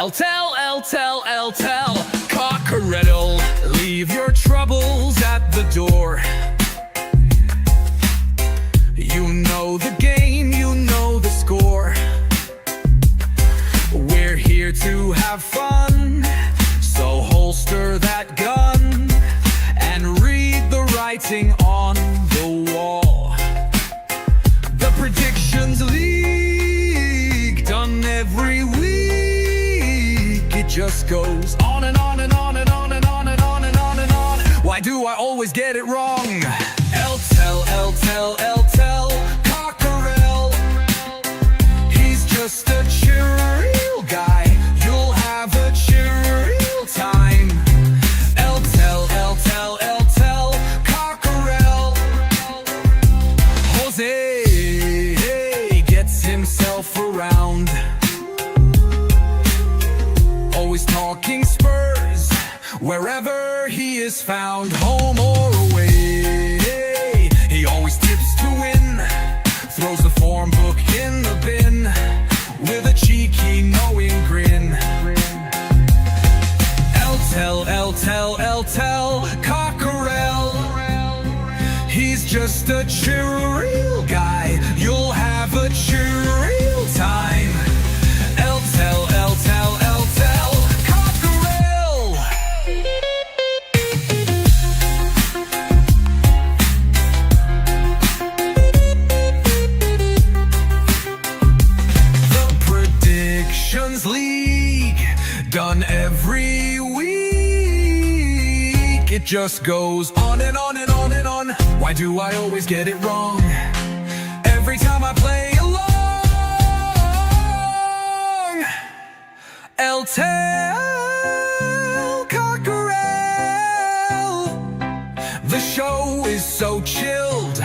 tell, cock-a-riddle, leave your troubles at the door. You know the game, you know the score. We're here to have fun, so holster that gun and read the writing on the wall. The Predictions League, done every week. It just goes on and on and on and on and on and on and on and on. Why do I always get it wrong? L-tell, cockerel. He's just a chill guy. You'll have a chill time. L-tell, cockerel. Jose gets himself around, always talking Spurs wherever he is found, home or away. He always tips to win, throws the form book in the bin with a cheeky knowing grin. L-tell, cockerel. He's just a chill guy. You'll have a chill time. L-tell, cockerel. The Predictions League, done every week. It just goes on and on and on and on. Why do I always get it wrong? Every time I play along. L-tell, cockerel. The show is so chilled,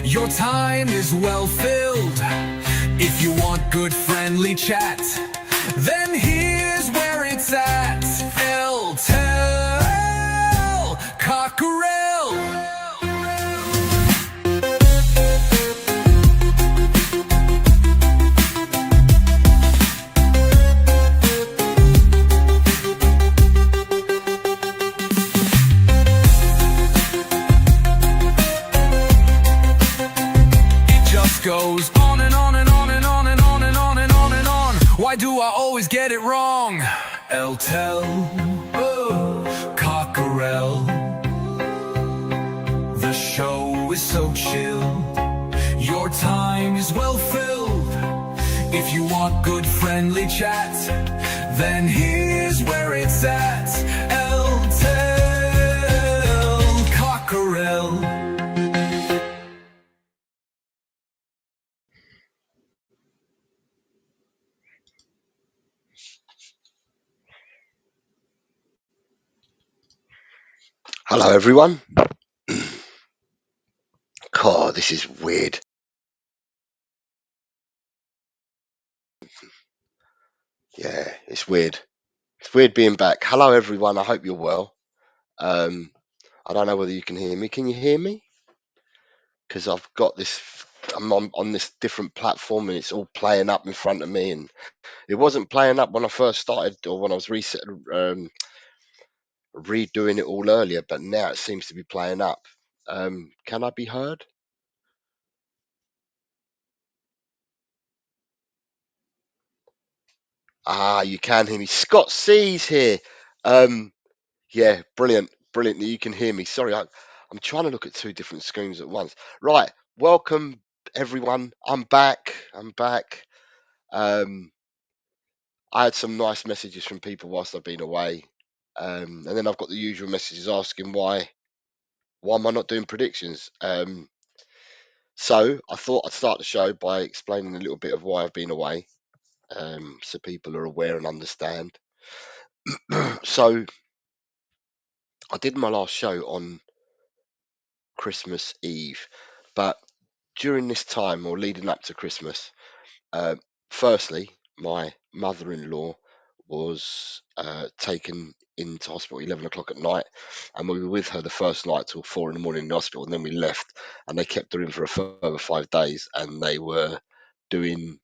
your time is well filled. If you want good friendly chat, then here's where it's at. L-tell, cockerel. It just goes on and on and on and on and on and on and on and on. Why do I always get it wrong? L-tell, cockerel. The show is so chill, your time is well filled. If you want good friendly chat, then here's where it's at. L-tell, cockerel. Hello everyone. God, this is weird. Yeah, it's weird. It's weird being back. Hello everyone, I hope you're well. I don't know whether you can hear me. Can you hear me? Because I've got this, I'm on this different platform and it's all playing up in front of me, and it wasn't playing up when I first started or when I was redoing it all earlier, but now it seems to be playing up. Can I be heard? Ah, you can hear me. Scott C's here. Yeah, brilliant that you can hear me. Sorry, I'm trying to look at two different screens at once. Right, welcome everyone. I'm back. I had some nice messages from people whilst I've been away, and then I've got the usual messages asking why am I not doing predictions. So I thought I'd start the show by explaining a little bit of why I've been away, so people are aware and understand. So I did my last show on Christmas Eve, but during this time or leading up to Christmas, firstly, my mother-in-law was taken into hospital 11 o'clock at night, and we were with her the first night till 4 in the morning in the hospital, and then we left, and they kept her in for a further 5 days, and they were doing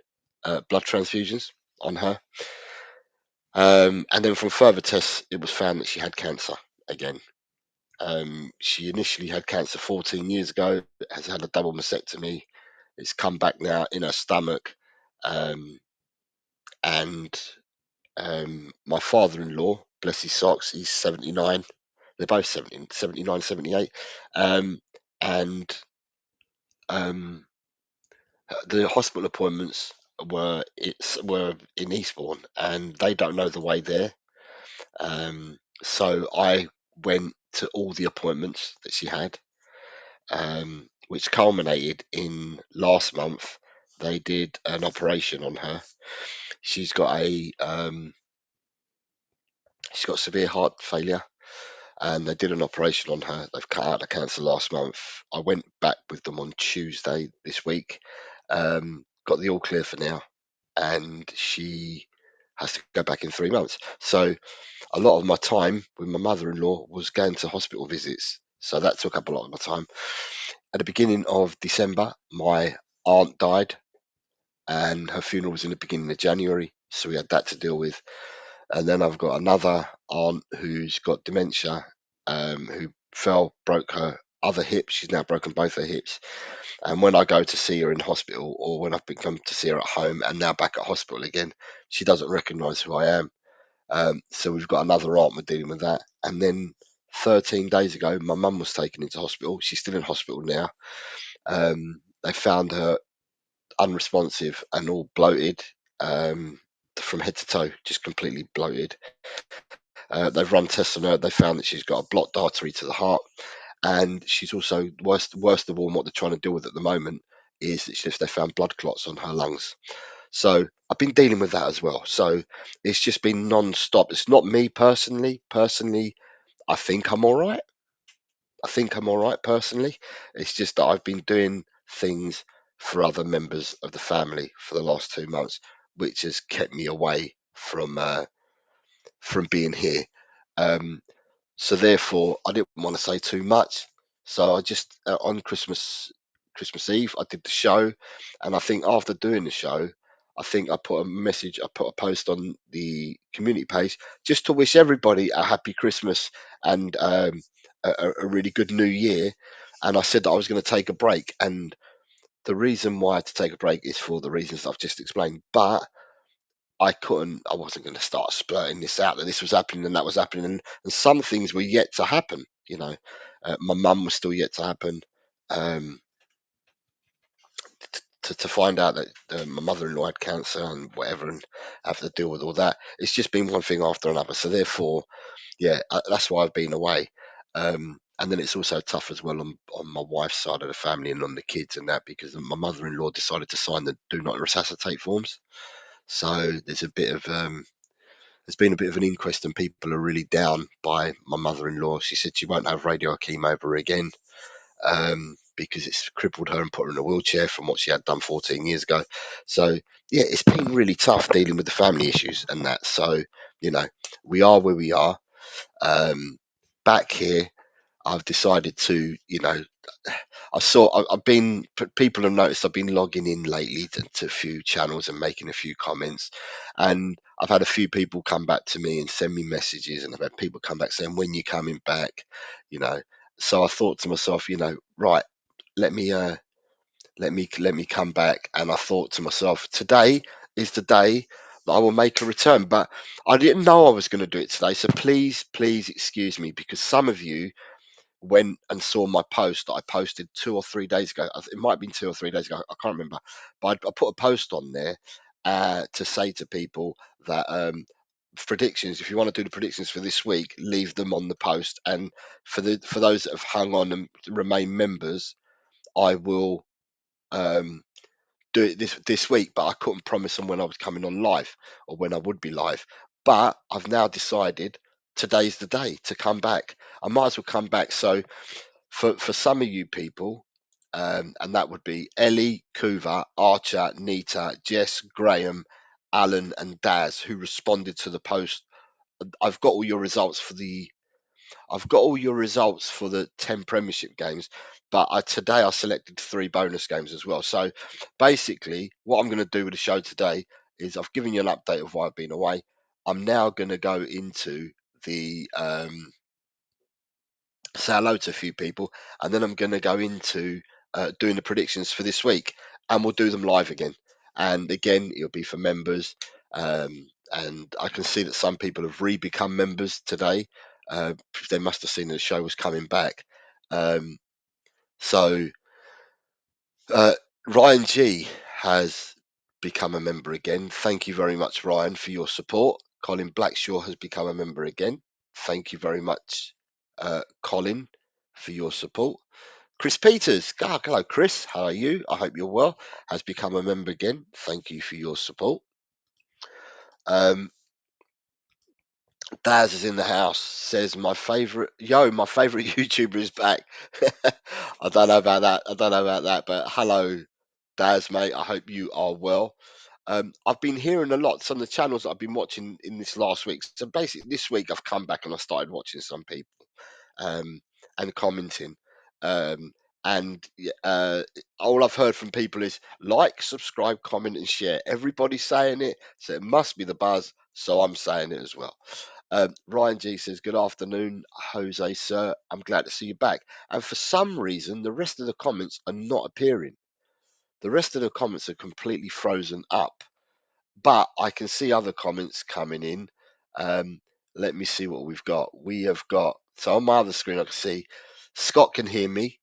blood transfusions on her. And then from further tests, it was found that she had cancer again. She initially had cancer 14 years ago, has had a double mastectomy. It's come back now in her stomach. Um, and my father-in-law, bless his socks, he's 79. They're both 70, 79, 78. Um, and um, the hospital appointments were in Eastbourne, and they don't know the way there. So I went to all the appointments that she had, which culminated in last month. They did an operation on her. She's got she's got severe heart failure, and they did an operation on her. They've cut out the cancer last month. I went back with them on Tuesday this week. Got the all clear for now, and she has to go back in 3 months. So a lot of my time with my mother-in-law was going to hospital visits. So that took up a lot of my time. At the beginning of December, my aunt died, and her funeral was in the beginning of January. So we had that to deal with. And then I've got another aunt who's got dementia, who broke her other hip. She's now broken both her hips. And when I go to see her in hospital, or when I've been come to see her at home and now back at hospital again, she doesn't recognise who I am. So we've got another aunt we're dealing with that. And then 13 days ago, my mum was taken into hospital. She's still in hospital now. They found her unresponsive and all bloated, from head to toe, just completely bloated. They've run tests on her. They found that she's got a blocked artery to the heart, and she's also worst of all. And what they're trying to deal with at the moment is that they found blood clots on her lungs. So I've been dealing with that as well. So it's just been non-stop. It's not me personally. Personally, I think I'm all right. I think I'm all right personally. It's just that I've been doing things for other members of the family for the last 2 months, which has kept me away from being here. Um, so therefore, I didn't want to say too much. So I just on Christmas Eve, I did the show, and I think after doing the show, I think I put a post on the community page just to wish everybody a happy Christmas and a really good New Year. And I said that I was going to take a break, and the reason why I had to take a break is for the reasons I've just explained. But I wasn't going to start splurting this out that this was happening and that was happening, and some things were yet to happen. My mum was still yet to happen. Um, to find out that my mother-in-law had cancer and whatever, and have to deal with all that. It's just been one thing after another. So therefore, yeah, that's why I've been away. And then it's also tough as well on my wife's side of the family and on the kids and that, because my mother-in-law decided to sign the do not resuscitate forms. So there's been a bit of an inquest, and people are really down by my mother-in-law. She said she won't have radio or chemo ever again, because it's crippled her and put her in a wheelchair from what she had done 14 years ago. So yeah, it's been really tough dealing with the family issues and that. So you know, we are where we are. Back here, I've decided to, I've been, people have noticed I've been logging in lately to a few channels and making a few comments. And I've had a few people come back to me and send me messages, and I've had people come back saying, when you coming back? You know, so I thought to myself, right, let me, let me come back. And I thought to myself, today is the day that I will make a return. But I didn't know I was going to do it today. So please excuse me, because some of you went and saw my post that I posted 2 or 3 days ago. It might have been 2 or 3 days ago. I can't remember. But I put a post on there to say to people that, predictions, if you want to do the predictions for this week, leave them on the post. And for those that have hung on and remain members, I will um, do it this week. But I couldn't promise them when I was coming on live or when I would be live. But I've now decided today's the day to come back. I might as well come back. So for some of you people, and that would be Ellie, Kuva, Archer, Nita, Jess, Graham, Alan, and Daz, who responded to the post. I've got all your results for the I've got all your results for the 10 Premiership games, but today I selected 3 bonus games as well. So basically, what I'm going to do with the show today is I've given you an update of why I've been away. I'm now going to go into the say hello to a few people, and then I'm going to go into doing the predictions for this week, and we'll do them live again. And again, it'll be for members. And I can see that some people have become members today. They must have seen the show was coming back. Um, so uh, Ryan G has become a member again. Thank you very much, Ryan, for your support. Colin Blackshaw has become a member again. Thank you very much, Colin, for your support. Chris Peters, hello Chris, how are you? I hope you're well. Has become a member again. Thank you for your support. Um, Daz is in the house. Says my favorite YouTuber is back. I don't know about that. But hello, Daz, mate. I hope you are well. I've been hearing a lot. Some of the channels that I've been watching in this last week. So basically, this week I've come back and I started watching some people um, and commenting. Um, and all I've heard from people is like, subscribe, comment, and share. Everybody's saying it, so it must be the buzz. So I'm saying it as well. Ryan G says, "Good afternoon, Jose, sir. I'm glad to see you back." And for some reason, the rest of the comments are not appearing. The rest of the comments are completely frozen up. But I can see other comments coming in. Um, let me see what we've got. We have got, so on my other screen, I can see Scott can hear me.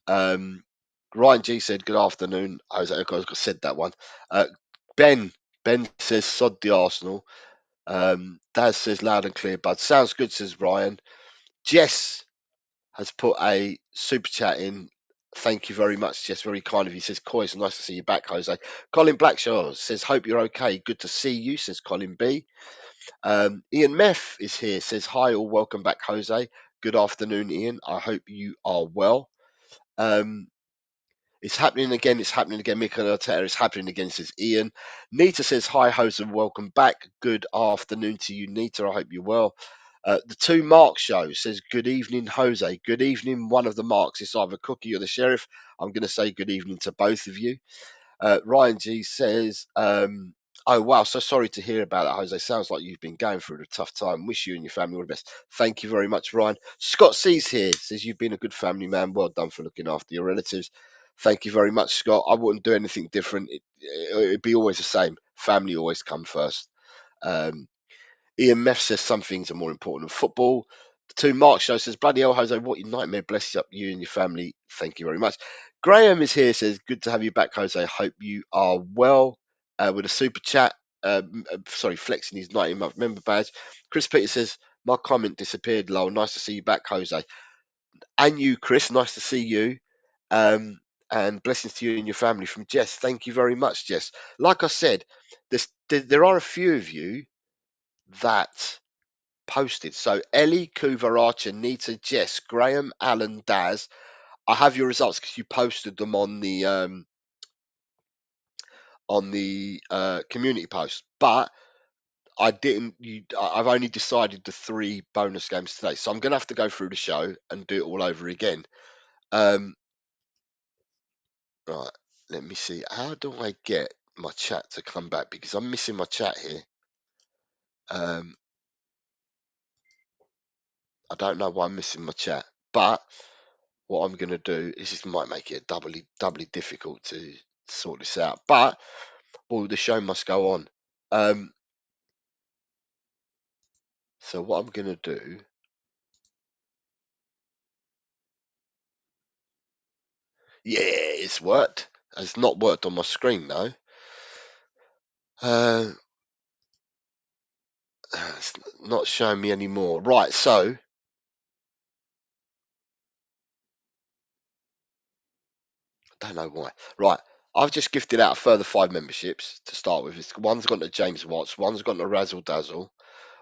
Um, Ryan G said, "Good afternoon." I said that one. Uh, ben, Ben says, "Sod the Arsenal." Daz says, "Loud and clear, bud." Sounds good, says Ryan. Jess has put a super chat in. Thank you very much, Jess. Very kind of you. Says, "Coy, it's nice to see you back, Jose." Colin Blackshaw says, "Hope you're okay. Good to see you," says Colin B. Ian Meth is here. Says, "Hi, all. Welcome back, Jose." Good afternoon, Ian. I hope you are well. Um, It's happening again. It's happening again. Mikel Arteta is happening again, says Ian. Nita says, "Hi, Jose, and welcome back. Good afternoon to you, Nita. I hope you're well." The Two Marks Show says, "Good evening, Jose." Good evening, one of the Marks. It's either Cookie or the Sheriff. I'm going to say good evening to both of you. Ryan G says, "Oh, wow, so sorry to hear about that, Jose. Sounds like you've been going through a tough time. Wish you and your family all the best." Thank you very much, Ryan. Scott C's here. Says, "You've been a good family man. Well done for looking after your relatives." Thank you very much, Scott. I wouldn't do anything different. It'd be always the same. Family always come first. Um, Ian Meth says some things are more important than football. The Two Mark Show says, "Bloody hell, Jose, what your nightmare. Bless up you and your family." Thank you very much. Graham is here, says, "Good to have you back, Jose. Hope you are well." With a super chat, sorry, flexing his 90-month member badge. Chris Peters says, "My comment disappeared, lol. Nice to see you back, Jose." And you, Chris, nice to see you. And blessings to you and your family from Jess. Thank you very much, Jess. Like I said, there are a few of you that posted. So Ellie, Kuva, Archer, Nita, Jess, Graham, Alan, Daz. I have your results because you posted them on the community post. But I didn't. I've only decided the 3 bonus games today, so I'm going to have to go through the show and do it all over again. Right. Let me see. How do I get my chat to come back? Because I'm missing my chat here. I don't know why I'm missing my chat, but what I'm going to do is this might make it doubly difficult to sort this out. But well, the show must go on. So what I'm going to do, yeah, it's worked. It's not worked on my screen though. It's not showing me anymore. Right, so I don't know why. Right, I've just gifted out a further 5 memberships to start with. One's gone to James Watts, one's gone to Razzle Dazzle,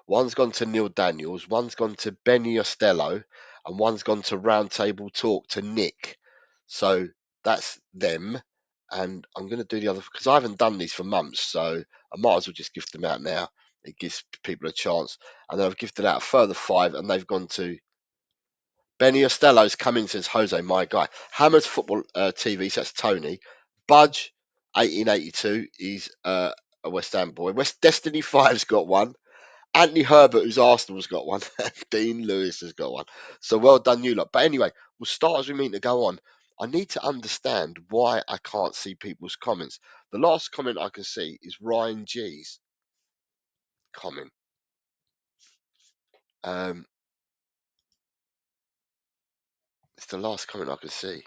one's gone to Neil Daniels, one's gone to Benny Ostello, and one's gone to Roundtable Talk to Nick. So that's them. And I'm going to do the other because I haven't done these for months, so I might as well just gift them out now. It gives people a chance. And then I've gifted out a further 5, and they've gone to Benny Ostello's come in, says, "Jose, my guy." Hammers Football TV, so that's Tony. Budge, 1882, he's a West Ham boy. West Destiny 5's got one. Anthony Herbert, who's Arsenal's got one. Dean Lewis has got one. So well done, you lot. But anyway, we'll start as we mean to go on. I need to understand why I can't see people's comments. The last comment I can see is Ryan G's comment. It's the last comment I can see.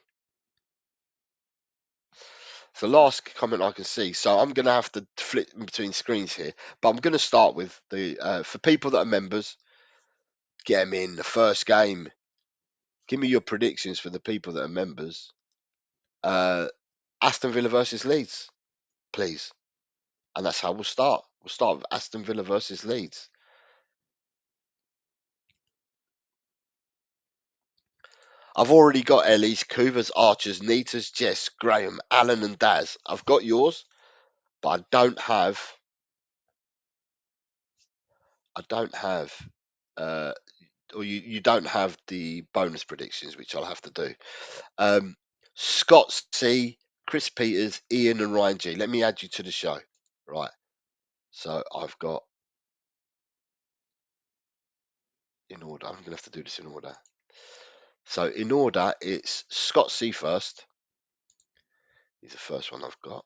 It's the last comment I can see. So I'm going to have to flip in between screens here. But I'm going to start with the for people that are members, get them in the first game. Give me your predictions for the people that are members. Aston Villa versus Leeds, please. And that's how we'll start. We'll start with Aston Villa versus Leeds. I've already got Ellie's, Coovers, Archers, Neaters, Jess, Graham, Alan, and Daz. I've got yours, but I don't have. Uh, or you don't have the bonus predictions, which I'll have to do. Scott C, Chris Peters, Ian, and Ryan G. Let me add you to the show. Right. So I've got in order. I'm going to have to do this in order. So in order, it's Scott C first. He's the first one I've got.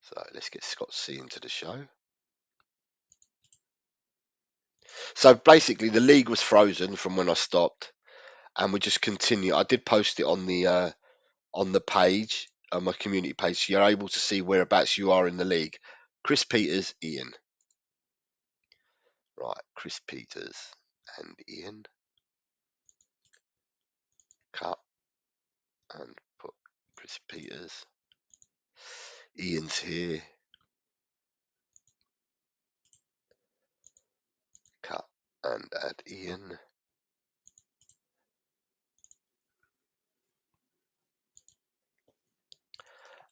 So let's get Scott C into the show. So basically, the league was frozen from when I stopped, and we just continue. I did post it on the page, on my community page. So you're able to see whereabouts you are in the league. Chris Peters, Ian. Right, Chris Peters and Ian. Cut and put Chris Peters. Ian's here. Cut and add Ian.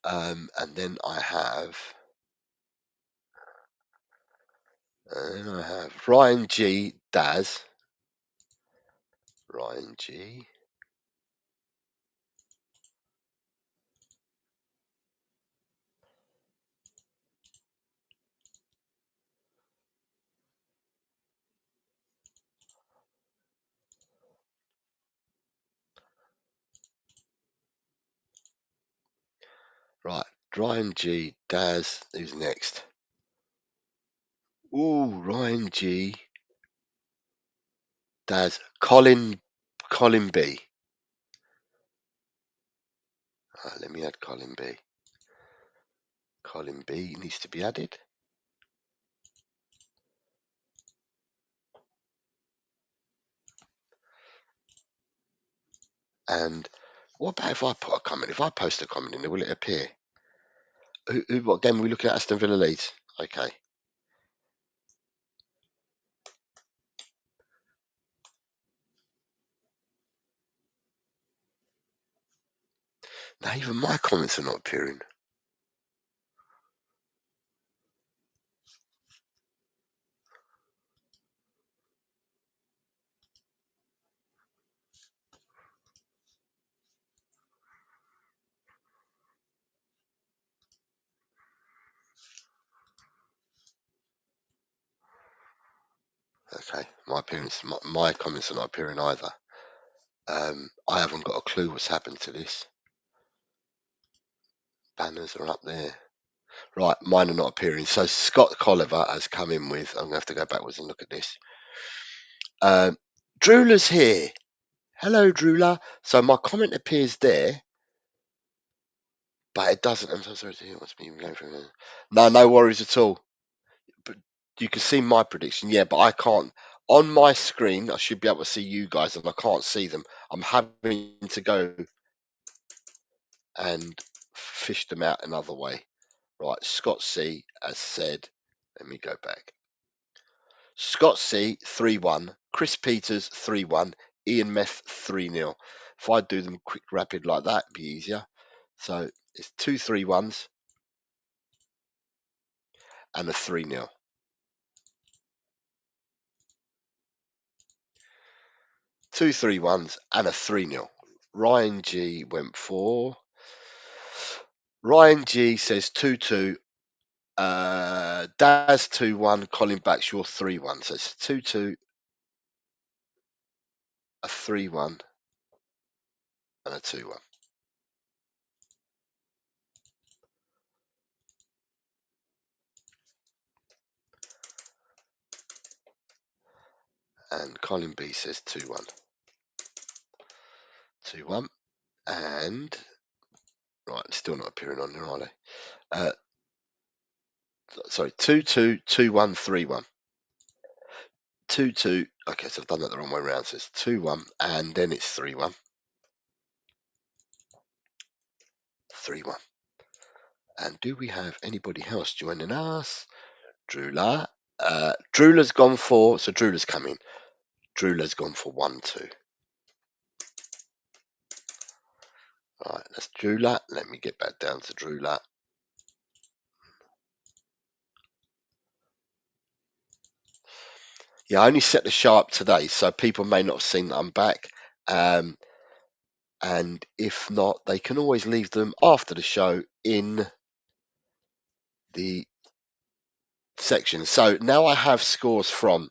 And then I have Ryan G, Daz. Ryan G. Right, Ryan G, Daz. Who's next? Ooh, Ryan G, Daz, Colin B. Let me add Colin B. Colin B needs to be added. And what about if I put a comment? If I post a comment in there, will it appear? What game are we looking at? Aston Villa Leeds. Okay. Now even my comments are not appearing. Okay, my comments are not appearing either. I haven't got a clue what's happened to this. Banners are up there. Right, mine are not appearing. So Scott Colliver has come in with. I'm gonna have to go backwards and look at this. Drewler's here. Hello, Drewler. So my comment appears there, but it doesn't. I'm so sorry to hear what's been going through. No worries at all. But you can see my prediction, yeah, but I can't. On my screen, I should be able to see you guys, and I can't see them. I'm having to go and fish them out another way. Right, Scott C has said, let me go back. Scott C 3-1, Chris Peters 3-1, Ian Meth 3-0. If I do them quick rapid like that, it'd be easier. So it's 2 3-1s and a 3-0. 2 3-1s and a 3-0. Ryan G went for. Ryan G says 2-2. Daz 2-1, Colin Backshaw 3-1. So it's 2-2, a 3-1, and a 2-1. And Colin B says 2-1. 2-1. And right, still not appearing on there, are they? Sorry, 2-2, 2-1, 3-1. 2-2. Okay, so I've done that the wrong way around. So it's 2-1, and then it's 3-1. 3-1. And do we have anybody else joining us? Drula. Drula's gone for, so Drula's coming. Drula's gone for 1-2. Right, that's Drula. Let me get back down to Drula. Yeah, I only set the show up today, so people may not have seen that I'm back. And if not, they can always leave them after the show in the section. So now I have scores from,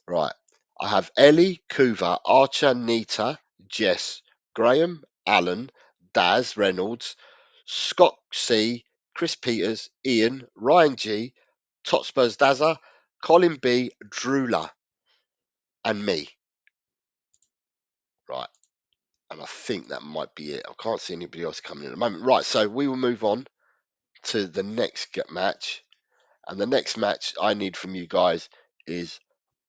right, I have Ellie, Kuva, Archer, Nita, Jess, Graham, Alan, Daz Reynolds, Scott C, Chris Peters, Ian, Ryan G, Totspurs Dazza, Colin B, Drula, and me. Right. And I think that might be it. I can't see anybody else coming in at the moment. Right, so we will move on to the next match. And the next match I need from you guys is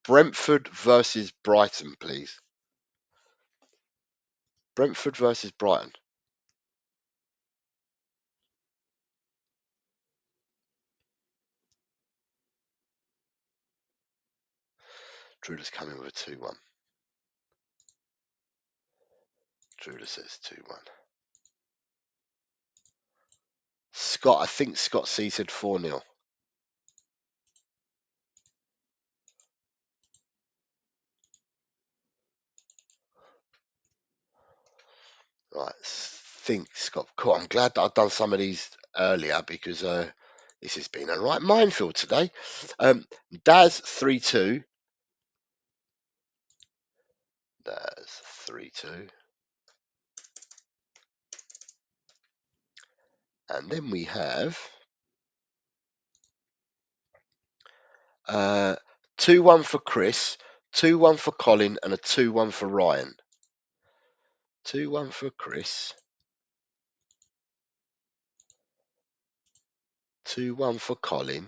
Brentford versus Brighton, please. Brentford versus Brighton. Drula's coming with a 2-1. Drula says 2-1. Scott, I think Scott C said 4-0. Right, think Scott. Cool. I'm glad that I've done some of these earlier because this has been a right minefield today. Daz 3-2. Daz 3-2. And then we have 2-1 for Chris, 2-1 for Colin, and a 2-1 for Ryan. 2-1 for Chris, 2-1 for Colin,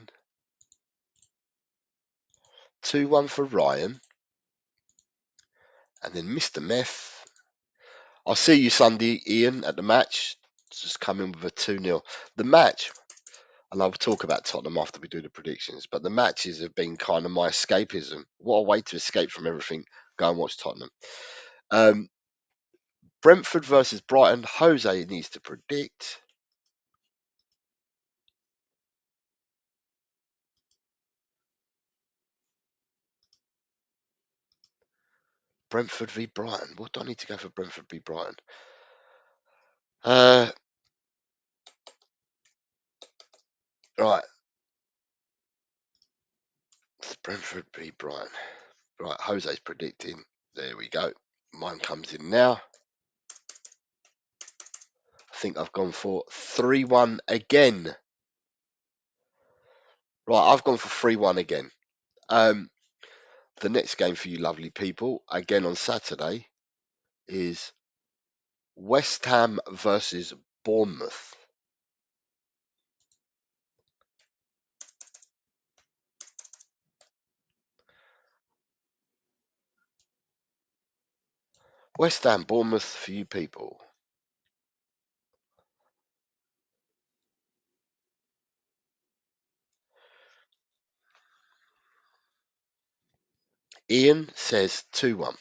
2-1 for Ryan, and then Mr. Meth. I'll see you Sunday, Ian, at the match. Just come in with a 2-0. The match, and I'll talk about Tottenham after we do the predictions, but the matches have been kind of my escapism. What a way to escape from everything. Go and watch Tottenham. Brentford versus Brighton. Jose needs to predict. Brentford v Brighton. What do I need to go for Brentford v Brighton? Right. It's Brentford v Brighton. Right, Jose's predicting. There we go. Mine comes in now. I think I've gone for 3-1 again. Right, I've gone for 3-1 again. The next game for you lovely people, again on Saturday, is West Ham versus Bournemouth. West Ham, Bournemouth for you people. Ian says 2-1.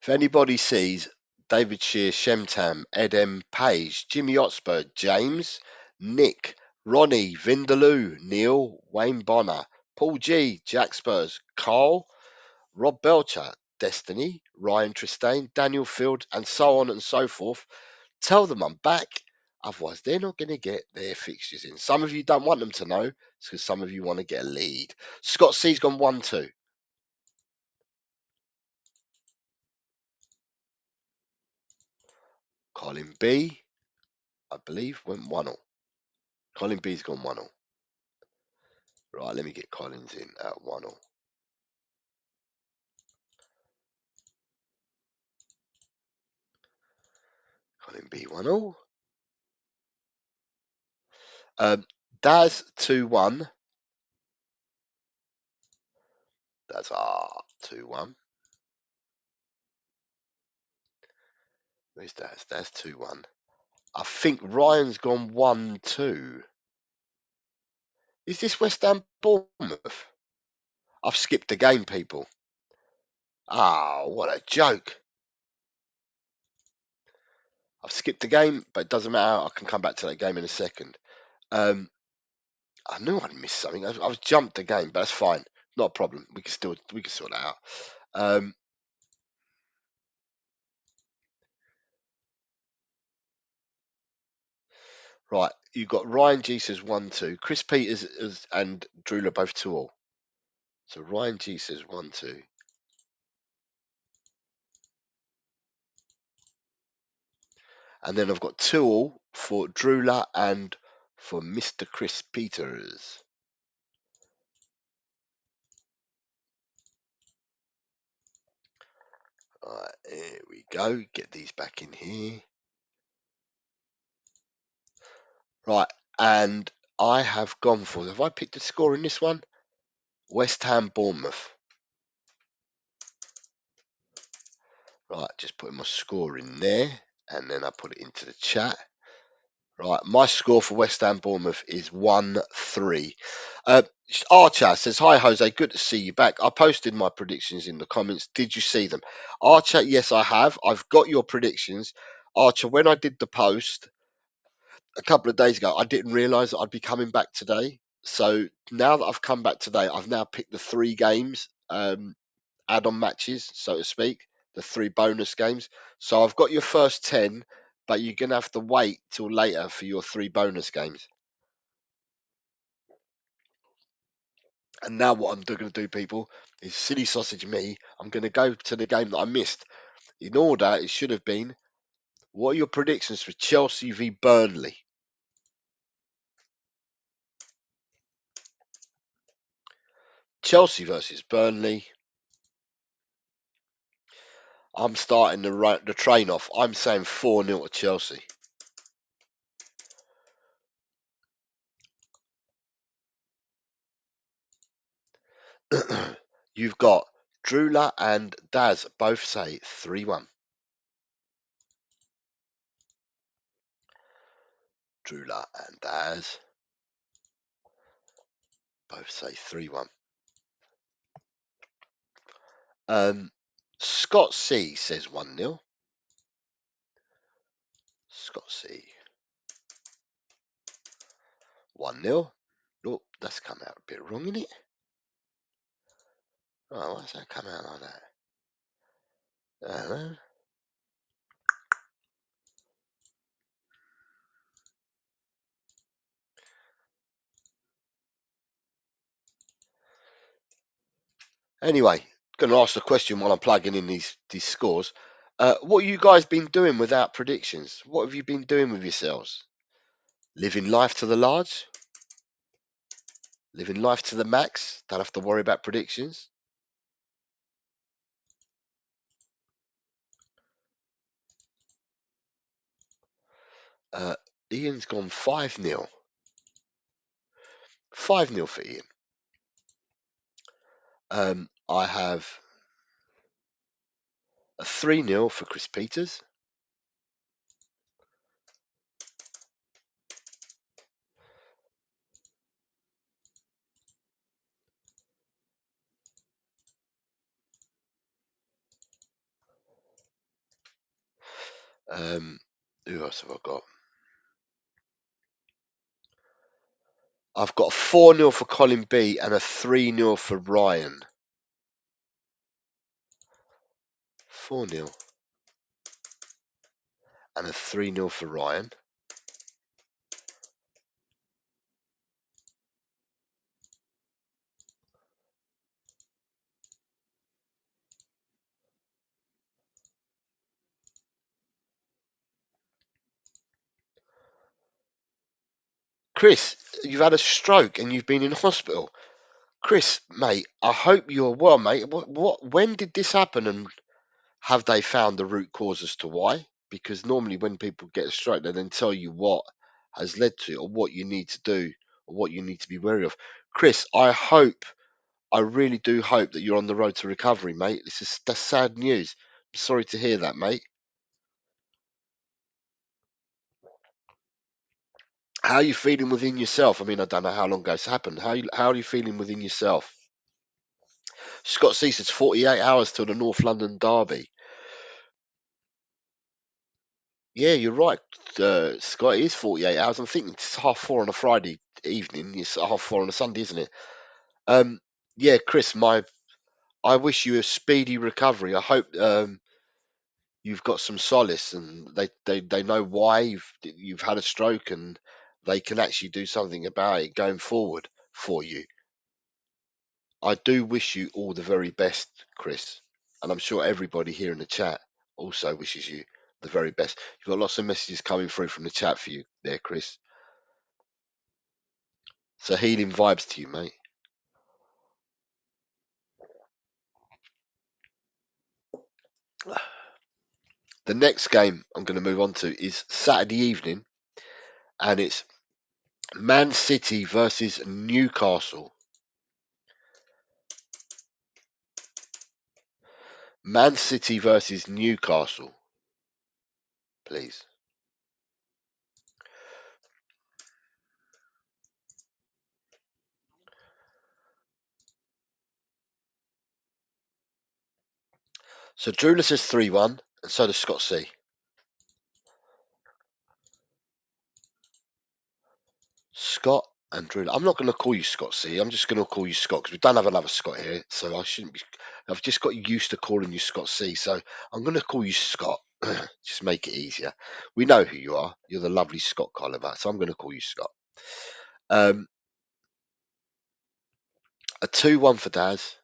If anybody sees David Shear, Shemtam, Ed M. Page, Jimmy Hotspur, James, Nick, Ronnie, Vindaloo, Neil, Wayne Bonner, Paul G, Jack Spurs, Carl, Rob Belcher, Destiny, Ryan Tristane, Daniel Field, and so on and so forth. Tell them I'm back. Otherwise, they're not going to get their fixtures in. Some of you don't want them to know. It's because some of you want to get a lead. Scott C's gone 1-2. Colin B, I believe, went 1-0. Colin B's gone 1-0. Right, let me get Collins in at 1-0. Colin B 1-0. Daz 2-1. That's 2-1. Where's Daz? Daz 2-1. I think Ryan's gone 1-2. Is this West Ham Bournemouth? I've skipped the game, people. What a joke. I've skipped the game, but it doesn't matter. I can come back to that game in a second. I knew I'd missed something. I've jumped the game, but that's fine. Not a problem. We can sort that out. Right, you've got Ryan G says 1-2. Chris Peters and Drew are both 2-all. So Ryan G says 1-2. And then I've got 2-all for Drula and for Mr. Chris Peters. Alright, here we go. Get these back in here. Right, and I have gone for, have I picked a score in this one? West Ham Bournemouth. Right, just putting my score in there, and then I put it into the chat. Right, my score for West Ham Bournemouth is 1-3. Archer says, hi Jose, good to see you back. I posted my predictions in the comments. Did you see them? Archer, yes, I have. I've got your predictions. Archer, when I did the post a couple of days ago, I didn't realise that I'd be coming back today. So now that I've come back today, I've now picked the 3 games, add-on matches, so to speak, the 3 bonus games. So I've got your first 10, but you're going to have to wait till later for your 3 bonus games. And now what I'm going to do, people, is silly sausage me. I'm going to go to the game that I missed. In order, it should have been, what are your predictions for Chelsea v Burnley? Chelsea versus Burnley. I'm starting the train off. I'm saying 4-0 to Chelsea. You've got Drula and Daz both say 3-1. Drula and Daz both say 3-1. Scott C says 1-0. Scott C. 1-0. Oh, that's come out a bit wrong, isn't it? Oh, why's that come out like that? I don't know. Anyway, going to ask the question while I'm plugging in these scores. What have you guys been doing without predictions? What have you been doing with yourselves? Living life to the large? Living life to the max? Don't have to worry about predictions? Ian's gone 5-0. 5-0 for Ian. I have a 3-0 for Chris Peters. Who else have I got? I've got a 4-0 for Colin B and a 3-0 for Ryan. 4-0. And a 3-0 for Ryan. Chris, you've had a stroke and you've been in hospital. Chris, mate, I hope you're well, mate. When did this happen, and have they found the root cause as to why? Because normally when people get a stroke, they then tell you what has led to it, or what you need to do, or what you need to be wary of. Chris, I really do hope that you're on the road to recovery, mate. That's sad news. I'm sorry to hear that, mate. How are you feeling within yourself? I mean, I don't know how long ago this happened. How are you feeling within yourself? Scott Cease, it's 48 hours till the North London derby. Yeah, you're right, Scott. It is 48 hours. I'm thinking it's 4:30 on a Friday evening. It's 4:30 on a Sunday, isn't it? Um, yeah, Chris, I wish you a speedy recovery. I hope you've got some solace, and they know why you've had a stroke, and they can actually do something about it going forward for you. I do wish you all the very best, Chris, and I'm sure everybody here in the chat also wishes you the very best. You've got lots of messages coming through from the chat for you there, Chris. So healing vibes to you, mate. The next game I'm going to move on to is Saturday evening, and it's Man City versus Newcastle. Man City versus Newcastle, please. So Drula says 3-1, and so does Scott C. Scott and Drula. I'm not going to call you Scott C. I'm just going to call you Scott because we don't have another Scott here, so I shouldn't be. I've just got used to calling you Scott C, so I'm going to call you Scott. Just make it easier. We know who you are. You're the lovely Scott Colliver, so I'm going to call you Scott. Um, a 2-1 for Daz.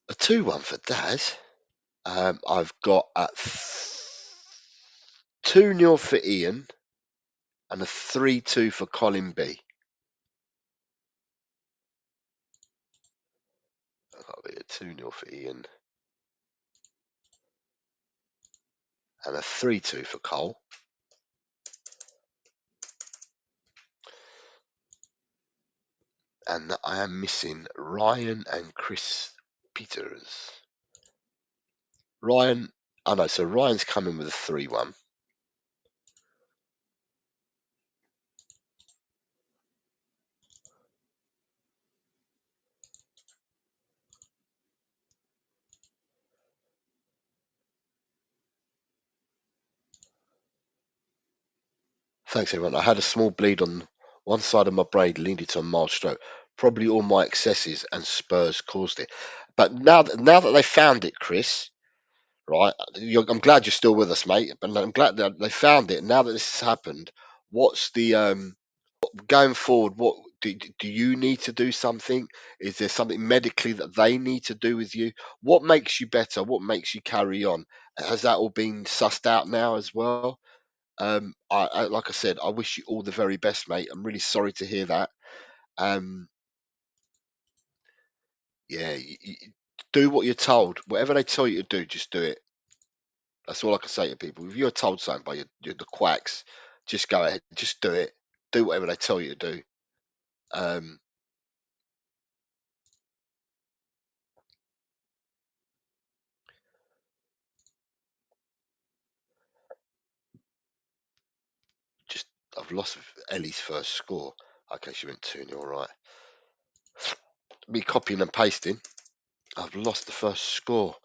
A 2-1 for Daz. I've got a 2-0 for Ian and a 3-2 for Colin B. I've got a 2-0 for Ian and a 3-2 for Cole. And I am missing Ryan and Chris Peters. Ryan, oh no, so Ryan's coming with a 3-1. Thanks, everyone. I had a small bleed on one side of my brain, leading to a mild stroke. Probably all my excesses and Spurs caused it. But now that they found it, Chris, right? I'm glad you're still with us, mate. But I'm glad that they found it. Now that this has happened, what's the going forward? What do you need to do something? Is there something medically that they need to do with you? What makes you better? What makes you carry on? Has that all been sussed out now as well? Like I said, I wish you all the very best, mate. I'm really sorry to hear that. Um, yeah, do what you're told. Whatever they tell you to do, just do it. That's all I can say to people. If you're told something by the quacks, just go ahead, just do it. Do whatever they tell you to do. Um, just I've lost Ellie's first score. Okay, she went 2-0, right. Me copying and pasting. I've lost the first score.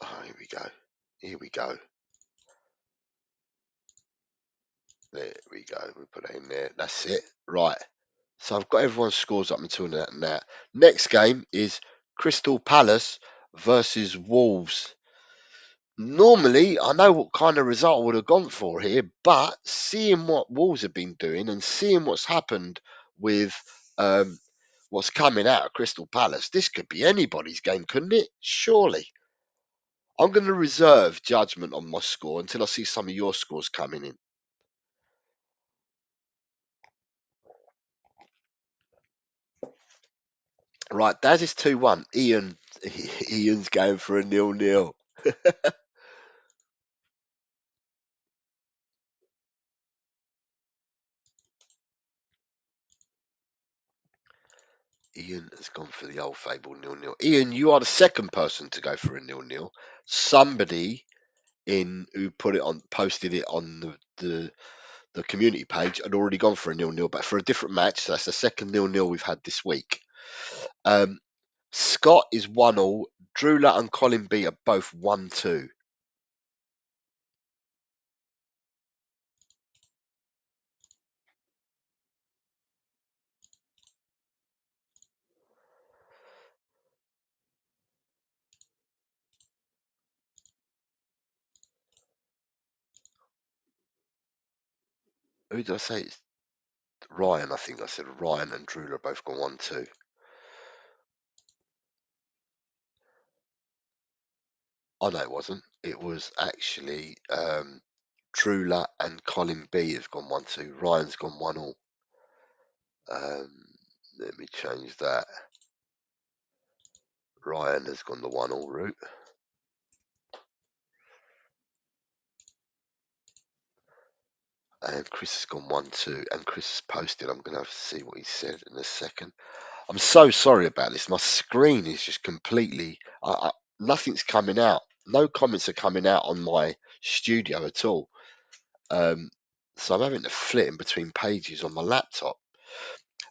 Oh, here we go. Here we go. There we go. We put it in there. That's it. Right. So I've got everyone's scores up until now. Next game is Crystal Palace versus Wolves. Normally, I know what kind of result I would have gone for here, but seeing what Wolves have been doing and seeing what's happened with um, what's coming out of Crystal Palace, this could be anybody's game, couldn't it? Surely. I'm going to reserve judgment on my score until I see some of your scores coming in. Right, Daz is 2-1. Ian's going for a 0-0. Ian has gone for the old fable 0-0. Ian, you are the second person to go for a 0-0. Somebody who posted it on the community page had already gone for a 0-0, but for a different match. So that's the second 0-0 we've had this week. Scott is 1-1. Drula and Colin B are both 1-2. Who did I say? It's Ryan, I think I said Ryan and Drula both gone 1-2. Oh no, it wasn't. It was actually Drula and Colin B have gone 1-2. Ryan's gone 1-1. Let me change that. Ryan has gone the 1-1 route. And Chris has gone 1-2. And Chris has posted. I'm going to have to see what he said in a second. I'm so sorry about this. My screen is just completely. Nothing's coming out. No comments are coming out on my studio at all. So I'm having to flit in between pages on my laptop.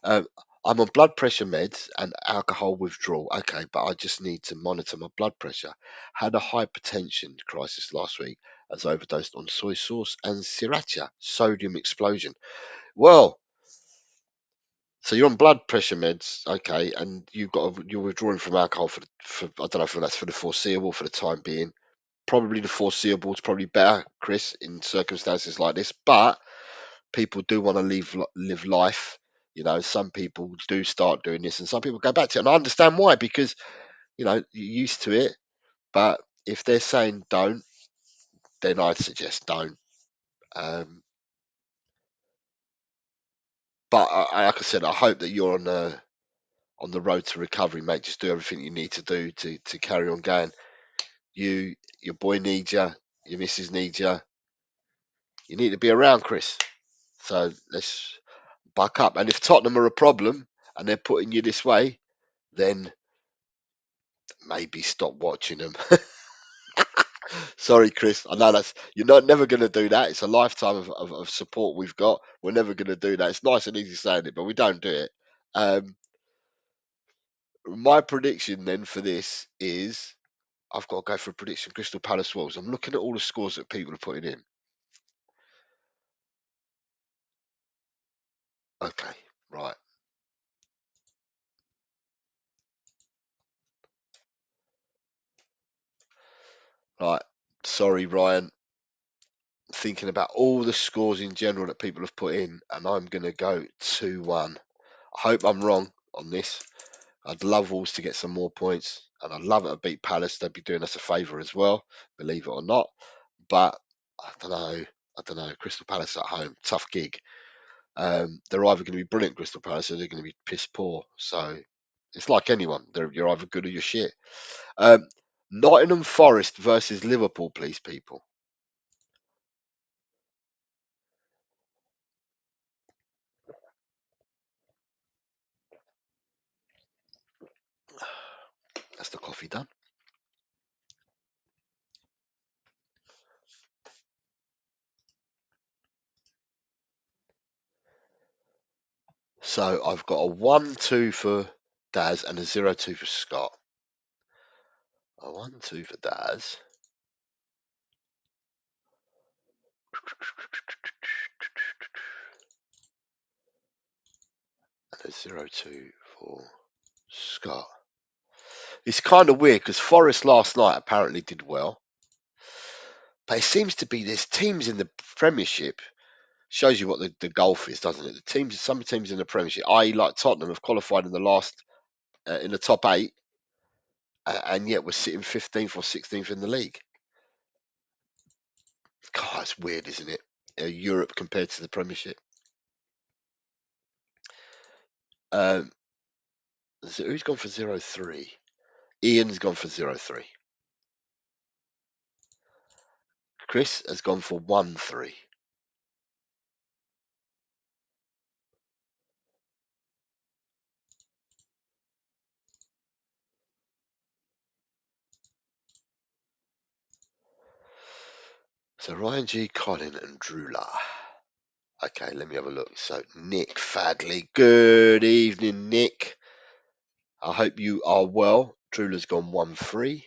Um, I'm on blood pressure meds and alcohol withdrawal. Okay, but I just need to monitor my blood pressure. Had a hypertension crisis last week as overdosed on soy sauce and sriracha. Sodium explosion. Well, so you're on blood pressure meds, okay, and you're withdrawing from alcohol for I don't know if that's for the foreseeable, for the time being. Probably the foreseeable is probably better, Chris, in circumstances like this. But people do want to live life. You know, some people do start doing this, and some people go back to it, and I understand why, because you're used to it. But if they're saying don't, then I'd suggest don't. Um, but like I said, I hope that you're on the road to recovery, mate. Just do everything you need to do to carry on going. Your boy needs you. Your missus needs you. You need to be around, Chris. So let's buck up. And if Tottenham are a problem and they're putting you this way, then maybe stop watching them. Sorry, Chris. I know you're not never going to do that. It's a lifetime of support we've got. We're never going to do that. It's nice and easy saying it, but we don't do it. My prediction then for this is I've got to go for a prediction. Crystal Palace Wolves. I'm looking at all the scores that people are putting in. Okay, right. Right. Sorry, Ryan. Thinking about all the scores in general that people have put in, and I'm going to go 2-1. I hope I'm wrong on this. I'd love Wolves to get some more points, and I'd love it to beat Palace. They'd be doing us a favour as well, believe it or not. But I don't know. I don't know. Crystal Palace at home, tough gig. They're either going to be brilliant, Crystal Palace, or they're going to be piss poor. So it's like anyone. You're either good or you're shit. Um, Nottingham Forest versus Liverpool, please, people. That's the coffee done. So I've got a 1-2 for Daz and a 0-2 for Scott. A 1-2 for Daz. And A 0-2 for Scott. It's kind of weird because Forest last night apparently did well. But it seems to be there's teams in the Premiership. Shows you what the gulf is, doesn't it? Some teams in the Premiership, i.e., like Tottenham, have qualified in the last in the top 8, and yet we're sitting 15th or 16th in the league. God, it's weird, isn't it? Europe compared to the Premiership. Who's gone for 0-3? Ian's gone for 0-3. Chris has gone for 1-3. So Ryan G, Colin, and Drula. Okay, let me have a look. So Nick Fadley. Good evening, Nick. I hope you are well. Drula's gone 1-3.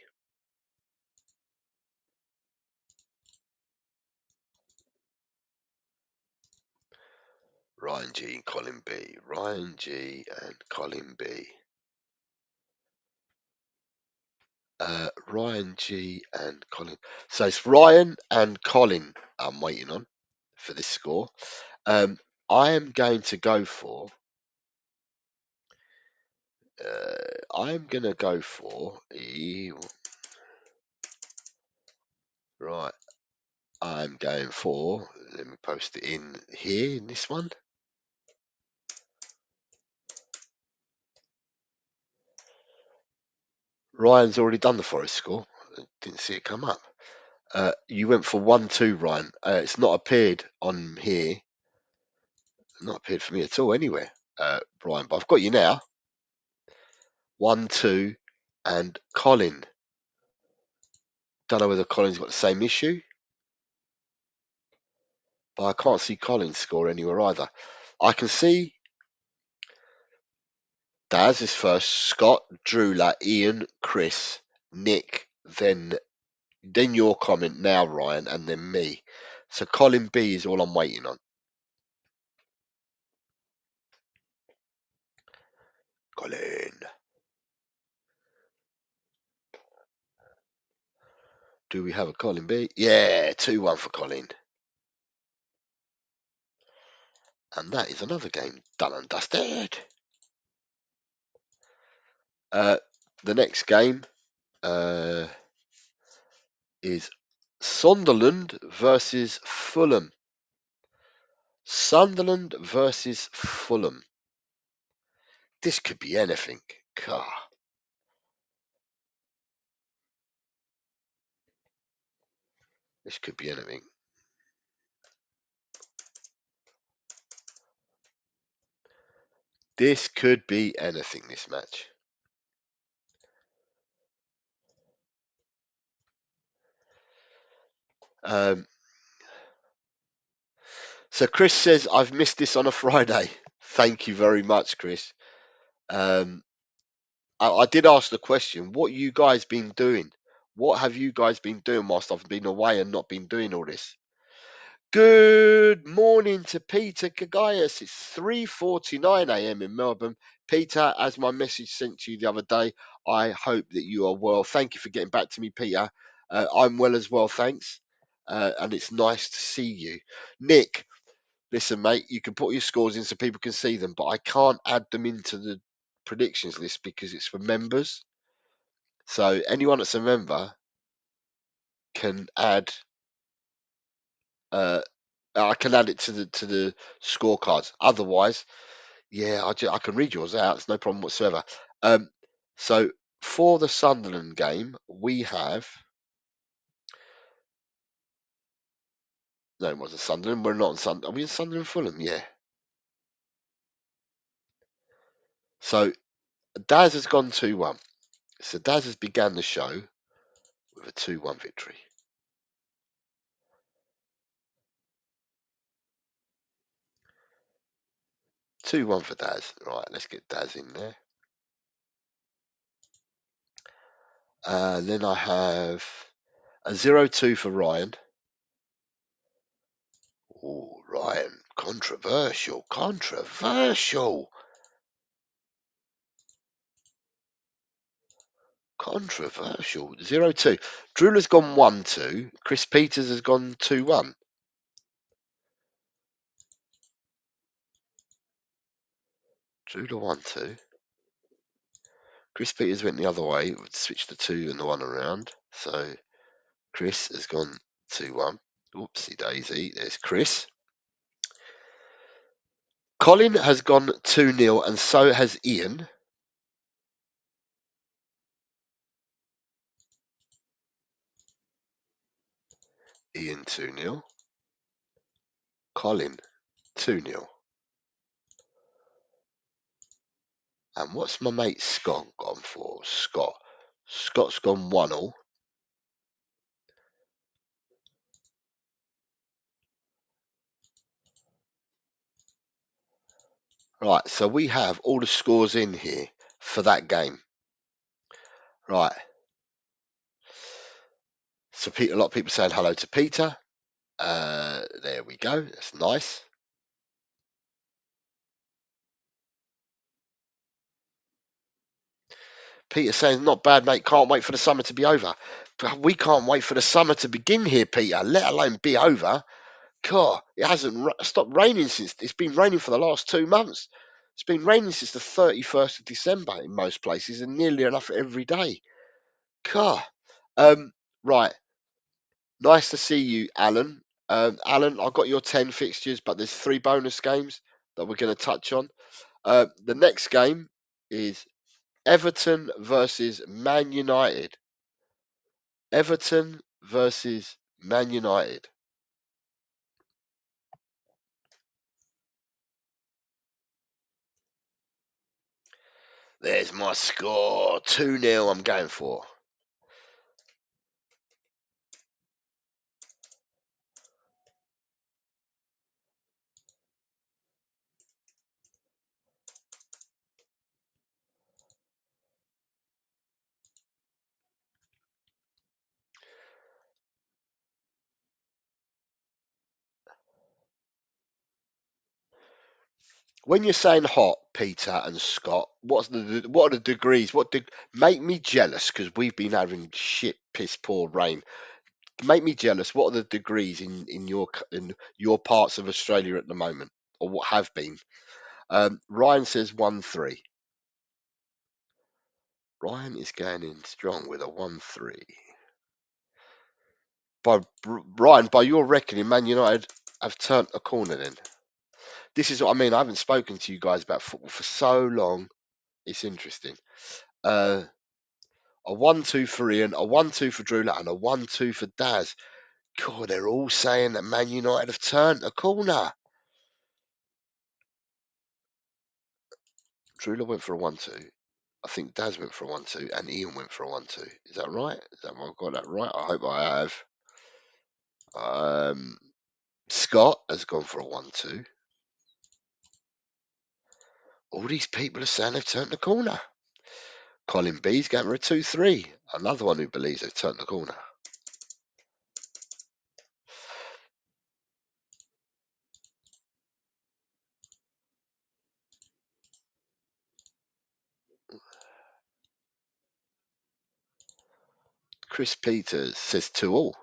Ryan G and Colin B. Ryan G and Colin B. Ryan G and Colin. So it's Ryan and Colin I'm waiting on for this score. I am going to go for. I'm going to go for. Right. I'm going for. Let me post it in here in this one. Ryan's already done the Forest score. I didn't see it come up. You went for 1-2, Ryan. It's not appeared on here. Not appeared for me at all anywhere, Brian. But I've got you now. 1-2, and Colin. Don't know whether Colin's got the same issue, but I can't see Colin's score anywhere either. I can see Daz is first, Scott, Drula, Ian, Chris, Nick, then your comment now, Ryan, and then me. So Colin B is all I'm waiting on. Colin. Do we have a Colin B? Yeah, 2-1 for Colin. And that is another game done and dusted. The next game is Sunderland versus Fulham. Sunderland versus Fulham. This could be anything. God. This could be anything. This could be anything, this match. So Chris says, I've missed this on a Friday. Thank you very much, Chris. I did ask the question, what you guys been doing? What have you guys been doing whilst I've been away and not been doing all this? Good morning to Peter Kagayas. It's 3:49 a.m. in Melbourne. Peter, as my message sent to you the other day, I hope that you are well. Thank you for getting back to me, Peter. I'm well as well, thanks. And it's nice to see you. Nick, listen, mate, you can put your scores in so people can see them, but I can't add them into the predictions list because it's for members. So anyone that's a member can add. I can add it to the scorecards. Otherwise, yeah, I can read yours out. It's no problem whatsoever. So for the Sunderland game, we have. No, it wasn't Sunderland. We're not on Sunderland. Are we in Sunderland Fulham? Yeah. So Daz has gone 2-1. So Daz has began the show with a 2-1 victory. 2-1 for Daz. Right, let's get Daz in there. Then I have a 0-2 for Ryan. Oh, Ryan, controversial. Controversial. 0-2. Drula's gone 1-2. Chris Peters has gone 2-1. Drula 1-2. Chris Peters went the other way. Switched the 2 and the 1 around. So Chris has gone 2-1. Oopsie daisy. There's Chris. Colin has gone 2-0 and so has Ian. Ian 2-0. Colin 2-0. And what's my mate Scott gone for? Scott's gone 1-0. Right, so we have all the scores in here for that game. Right. So a lot of people saying hello to Peter. There we go. That's nice. Peter saying, not bad, mate. Can't wait for the summer to be over. But we can't wait for the summer to begin here, Peter, let alone be over. God, it hasn't stopped raining since. It's been raining for the last 2 months. It's been raining since the 31st of December in most places and nearly enough every day. God. Right. Nice to see you, Alan. Alan, I've got your 10 fixtures, but there's 3 bonus games that we're going to touch on. The next game is Everton versus Man United. Everton versus Man United. There's my score. 2-0 I'm going for. When you're saying hot, Peter and Scott, what are the degrees? Make me jealous because we've been having shit, piss poor rain. Make me jealous. What are the degrees in your parts of Australia at the moment, or what have been? Ryan says 1-3. Ryan is going in strong with a 1-3. Ryan, by your reckoning, Man United have turned a corner. Then this is what I mean. I haven't spoken to you guys about football for so long. It's interesting. A 1-2 for Ian, a 1-2 for Drula, and a 1-2 for Daz. God, they're all saying that Man United have turned a corner. Drula went for a 1-2. I think Daz went for a 1-2, and Ian went for a 1-2. Is that right? Is that I've got that right? I hope I have. Scott has gone for a 1-2. All these people are saying they've turned the corner. Colin B's going for a 2-3. Another one who believes they've turned the corner. Chris Peters says 2-2.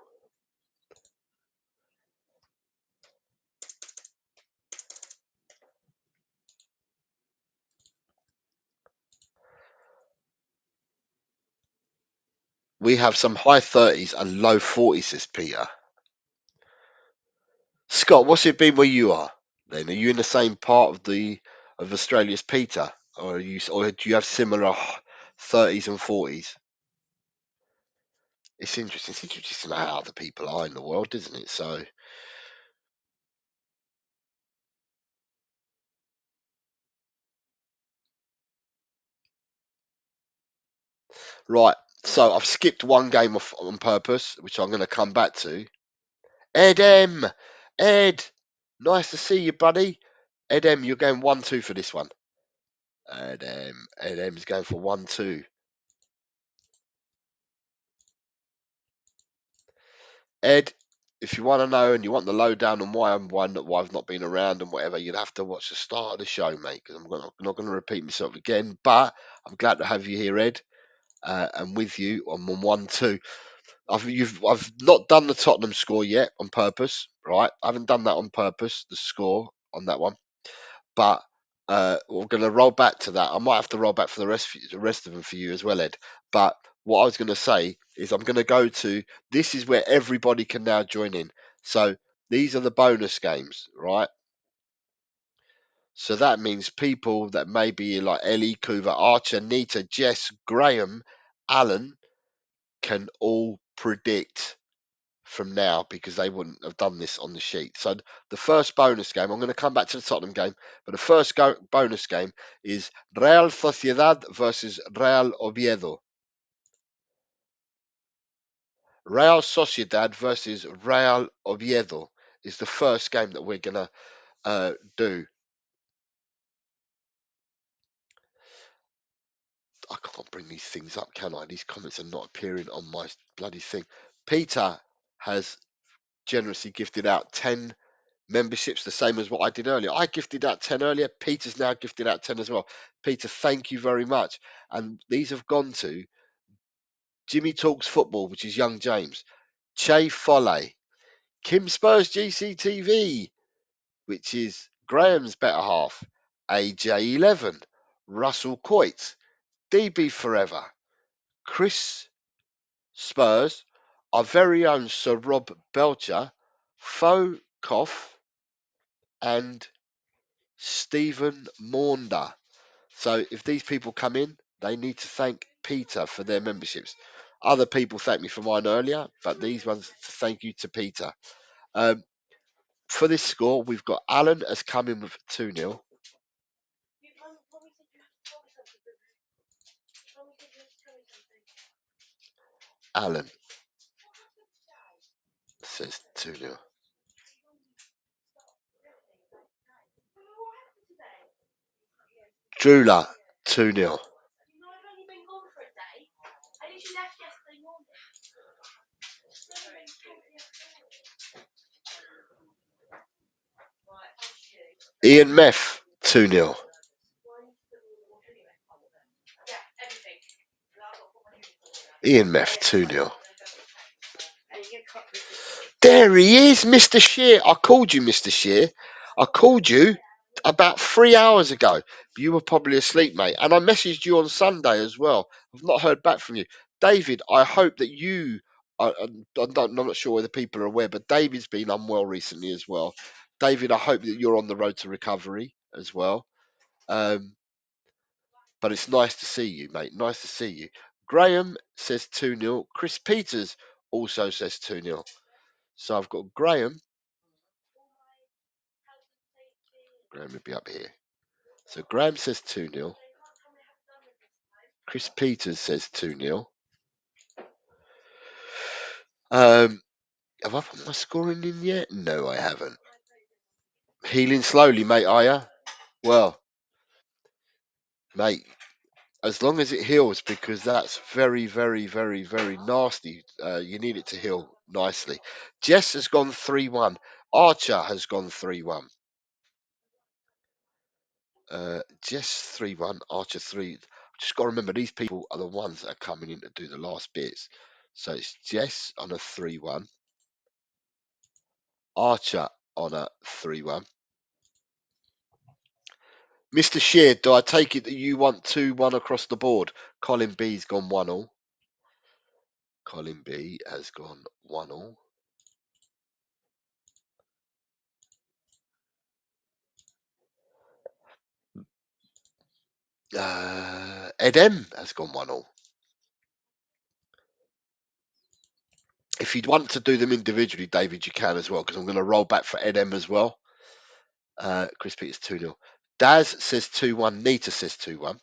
We have some high 30s and low 40s, says Peter. Scott, what's it been where you are? Then are you in the same part of Australia as Peter, or do you have similar 30s and 40s? It's interesting. It's interesting to know how other people are in the world, isn't it? So, right. So I've skipped one game off on purpose, which I'm going to come back to. Ed M. Ed, nice to see you, buddy. Ed M, you're going 1-2 for this one. Ed M's going for 1-2. Ed, if you want to know and you want the lowdown on why I've not been around and whatever, you'd have to watch the start of the show, mate. Because I'm not going to repeat myself again. But I'm glad to have you here, Ed. and with you on 1-2. I've not done the Tottenham score yet on purpose, right? I haven't done that on purpose, the score on that one, but we're going to roll back to that. I might have to roll back for the rest of them for you as well, Ed. But what I was going to say is I'm going to go to this is where everybody can now join in. So these are the bonus games, right? So that means people that may be like Ellie, Kuva, Archer, Nita, Jess, Graham, Alan can all predict from now because they wouldn't have done this on the sheet. So the first bonus game, I'm going to come back to the Tottenham game, but the first bonus game is Real Sociedad versus Real Oviedo. Real Sociedad versus Real Oviedo is the first game that we're going to do. I can't bring these things up, can I? These comments are not appearing on my bloody thing. Peter has generously gifted out 10 memberships, the same as what I did earlier. I gifted out 10 earlier. Peter's now gifted out 10 as well. Peter, thank you very much. And these have gone to Jimmy Talks Football, which is young James, Che Foley, Kim Spurs GCTV, which is Graham's better half, AJ11, Russell Coit, DB Forever, Chris Spurs, our very own Sir Rob Belcher, Faux Koff, and Stephen Maunder. So if these people come in, they need to thank Peter for their memberships. Other people thanked me for mine earlier, but these ones, thank you to Peter. For this score, we've got Alan has come in with 2-0. Alan says 2-0. Drula, 2-0. Ian Meth, 2-0. Ian Meth, 2-0. There he is, Mr. Shear. I called you, Mr. Shear. I called you about 3 hours ago. You were probably asleep, mate. And I messaged you on Sunday as well. I've not heard back from you. David, I hope that you, I'm not sure whether people are aware, but David's been unwell recently as well. David, I hope that you're on the road to recovery as well. But it's nice to see you, mate. Nice to see you. Graham says 2-0. Chris Peters also says 2-0. So I've got Graham. Graham would be up here. So Graham says 2-0. Chris Peters says 2-0. Have I put my scoring in yet? No, I haven't. Healing slowly, mate, are ya? Well, mate, as long as it heals, because that's very, very, very, very nasty. You need it to heal nicely. Jess has gone 3-1. Archer has gone 3-1. Jess 3-1. Archer 3. Just got to remember, these people are the ones that are coming in to do the last bits. So it's Jess on a 3-1. Archer on a 3-1. Mr. Shear, do I take it that you want 2-1 across the board? Colin B's gone 1-all. Colin B has gone 1-all. Ed M has gone 1-all. If you'd want to do them individually, David, you can as well, because I'm going to roll back for Ed M as well. Chris Peters 2-0. Daz says 2-1. Nita says 2-1.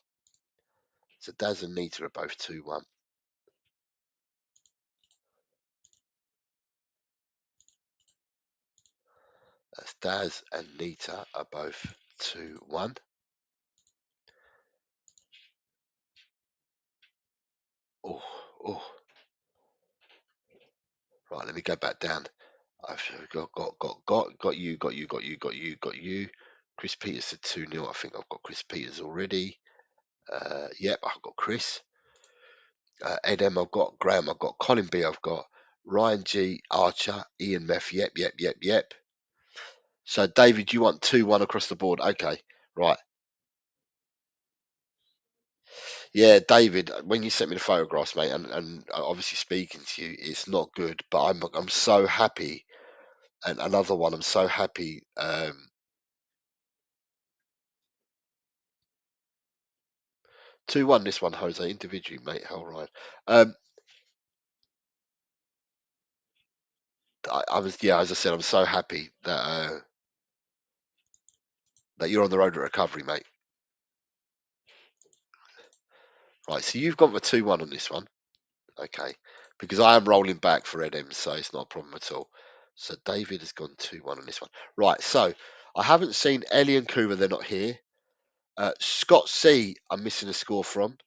So Daz and Nita are both 2-1. That's Daz and Nita are both 2-1. Oh. Right, let me go back down. I've got you. Chris Peters said 2-0. I think I've got Chris Peters already. Yep, I've got Chris. Ed M, I've got Graham, I've got Colin B, I've got Ryan G, Archer, Ian Meth. Yep, yep, yep, yep. So David, you want 2-1 across the board? Okay, right. Yeah, David, when you sent me the photographs, mate, and obviously speaking to you, it's not good. But I'm so happy. And another one, I'm so happy. 2-1 this one, Jose, individually, mate. All right. Um, I was, yeah, as I said, I'm so happy that you're on the road to recovery, mate. Right, so you've got the 2-1 on this one, okay? Because I am rolling back for Ed M, so it's not a problem at all. So David has gone 2-1 on this one. Right, so I haven't seen Ellie and Kuma, they're not here. Scott C, I'm missing a score from,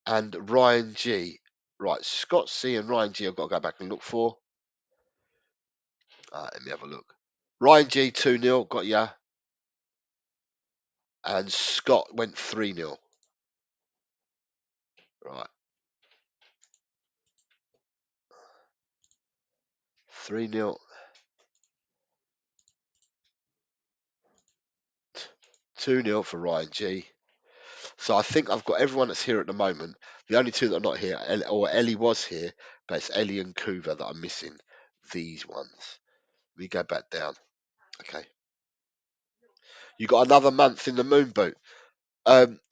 and Ryan G. Right, Scott C and Ryan G, I've got to go back and look for. Let me have a look. Ryan G, 2-0, got ya. And Scott went 3-0. Right, 3-0. 2-0 for Ryan G. So I think I've got everyone that's here at the moment. The only two that are not here, or Ellie was here, but it's Ellie and Kuva that are missing. These ones. We go back down. Okay. You got another month in the moon boot.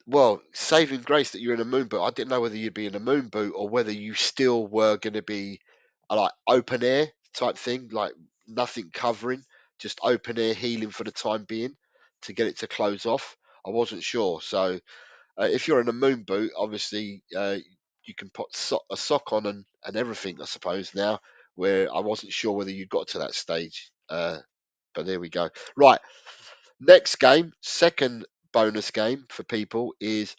Well, saving grace that you're in a moon boot. I didn't know whether you'd be in a moon boot or whether you still were going to be like open air type thing, like nothing covering, just open air healing for the time being to get it to close off. I wasn't sure, so if you're in a moon boot, obviously you can put a sock on and everything, I suppose, now, where I wasn't sure whether you got to that stage. But there we go. Right, next game, second bonus game for people is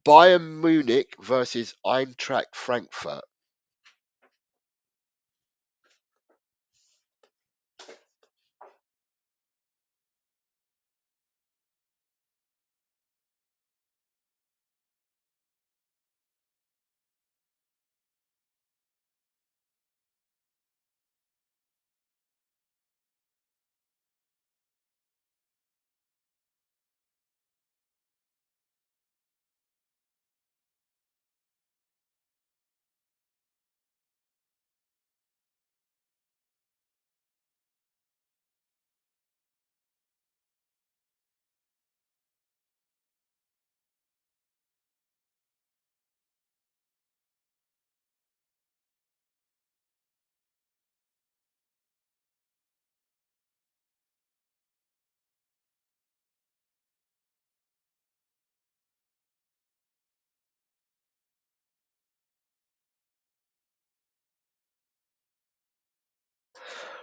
Bayern Munich versus Eintracht Frankfurt.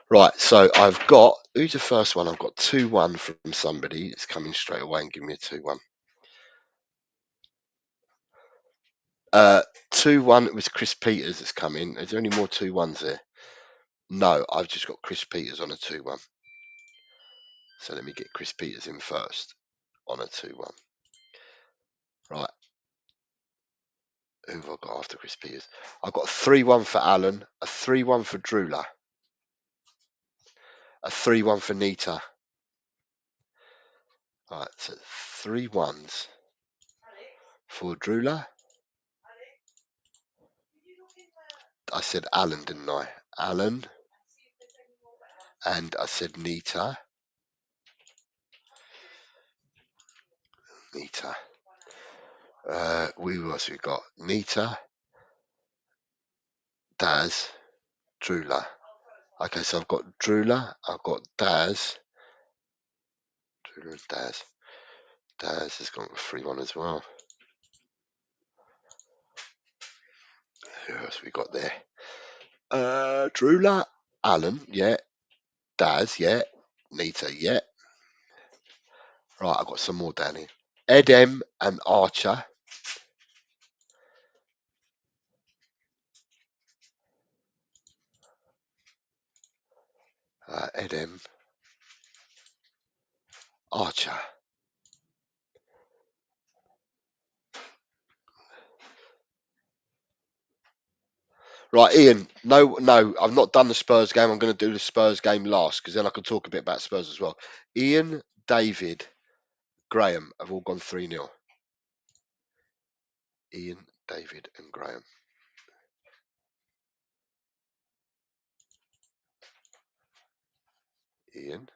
Right, so I've got, who's the first one? I've got 2-1 from somebody. It's coming straight away and giving me a 2-1. 2-1 was Chris Peters that's come in. Is there any more 2-1s there? No, I've just got Chris Peters on a 2-1. So let me get Chris Peters in first on a 2-1. Right, who have I got after Chris Peters? I've got a 3-1 for Alan, a 3-1 for Drula, a 3-1 for Nita. Right, so 3-1s for Drula. I said Alan, didn't I? Alan. And I said Nita. Nita. Who else we got? Nita, Daz, Drula. Okay, so I've got Drula, I've got Daz. Drula and Daz. Daz has gone for 3-1 as well. Who else we got there? Drula, Alan, yeah. Daz, yeah. Nita, yeah. Right, I've got some more down here. Edem and Archer. Edem, Archer. Right, Ian. No, no, I've not done the Spurs game. I'm going to do the Spurs game last because then I can talk a bit about Spurs as well. Ian, David, Graham have all gone 3-0. Ian, David, and Graham. Ian,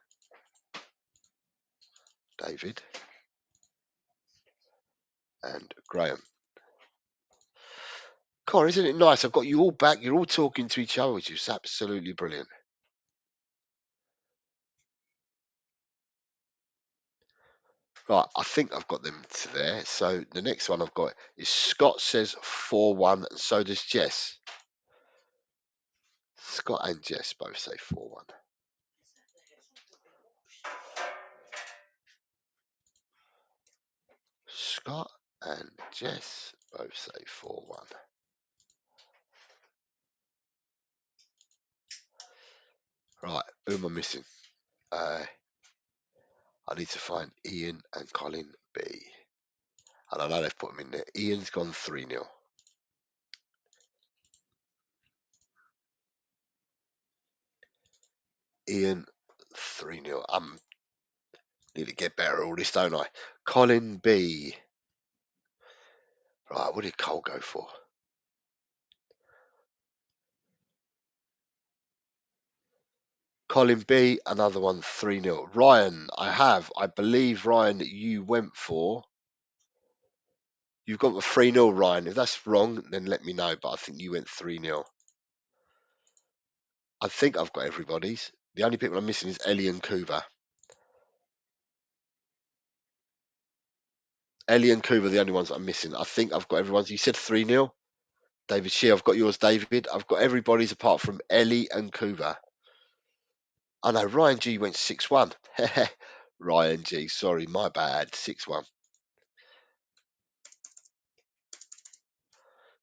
David, and Graham. God, isn't it nice? I've got you all back. You're all talking to each other, which is absolutely brilliant. Right, I think I've got them to there. So the next one I've got is Scott says 4-1, and so does Jess. Scott and Jess both say 4-1. Scott and Jess both say 4-1. Right, who am I missing? I need to find Ian and Colin B. And I know they've put them in there. Ian's gone 3-0. Ian 3-0. Need to get better at all this, don't I? Colin B. Right, what did Cole go for? Colin B, another one 3-0. Ryan, I believe, Ryan, that you went for. You've got the 3-0, Ryan. If that's wrong, then let me know. But I think you went 3-0. I think I've got everybody's. The only people I'm missing is Ellie and Kuba. Ellie and Kuba are the only ones that I'm missing. I think I've got everyone's. You said 3-0. David Shea, I've got yours, David. I've got everybody's apart from Ellie and Kuba. Oh no, Ryan G went 6-1. Ryan G, sorry, my bad. 6-1.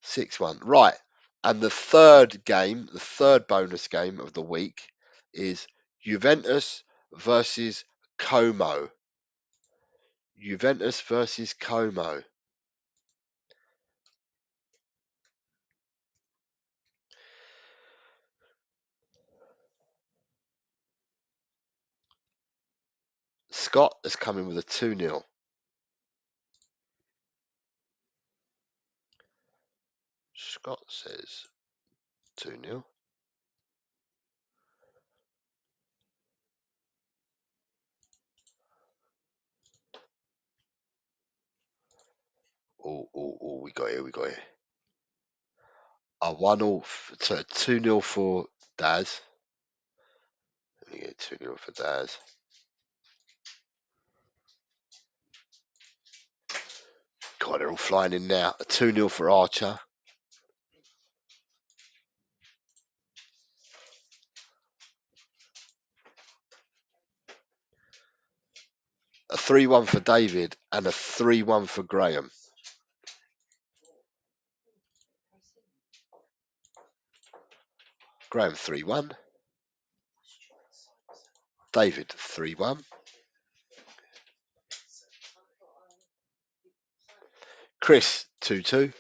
6-1. Right. And the third game, the third bonus game of the week is Juventus versus Como. Juventus versus Como. Scott has come in with a 2-0. Scott says 2-0. Oh, we got here. A 1-0, so 2-0 for Daz. Let me get 2-0 for Daz. God, they're all flying in now. A 2-0 for Archer. A 3-1 for David and a 3-1 for Graham. Graham 3-1. David 3-1. Chris 2-2.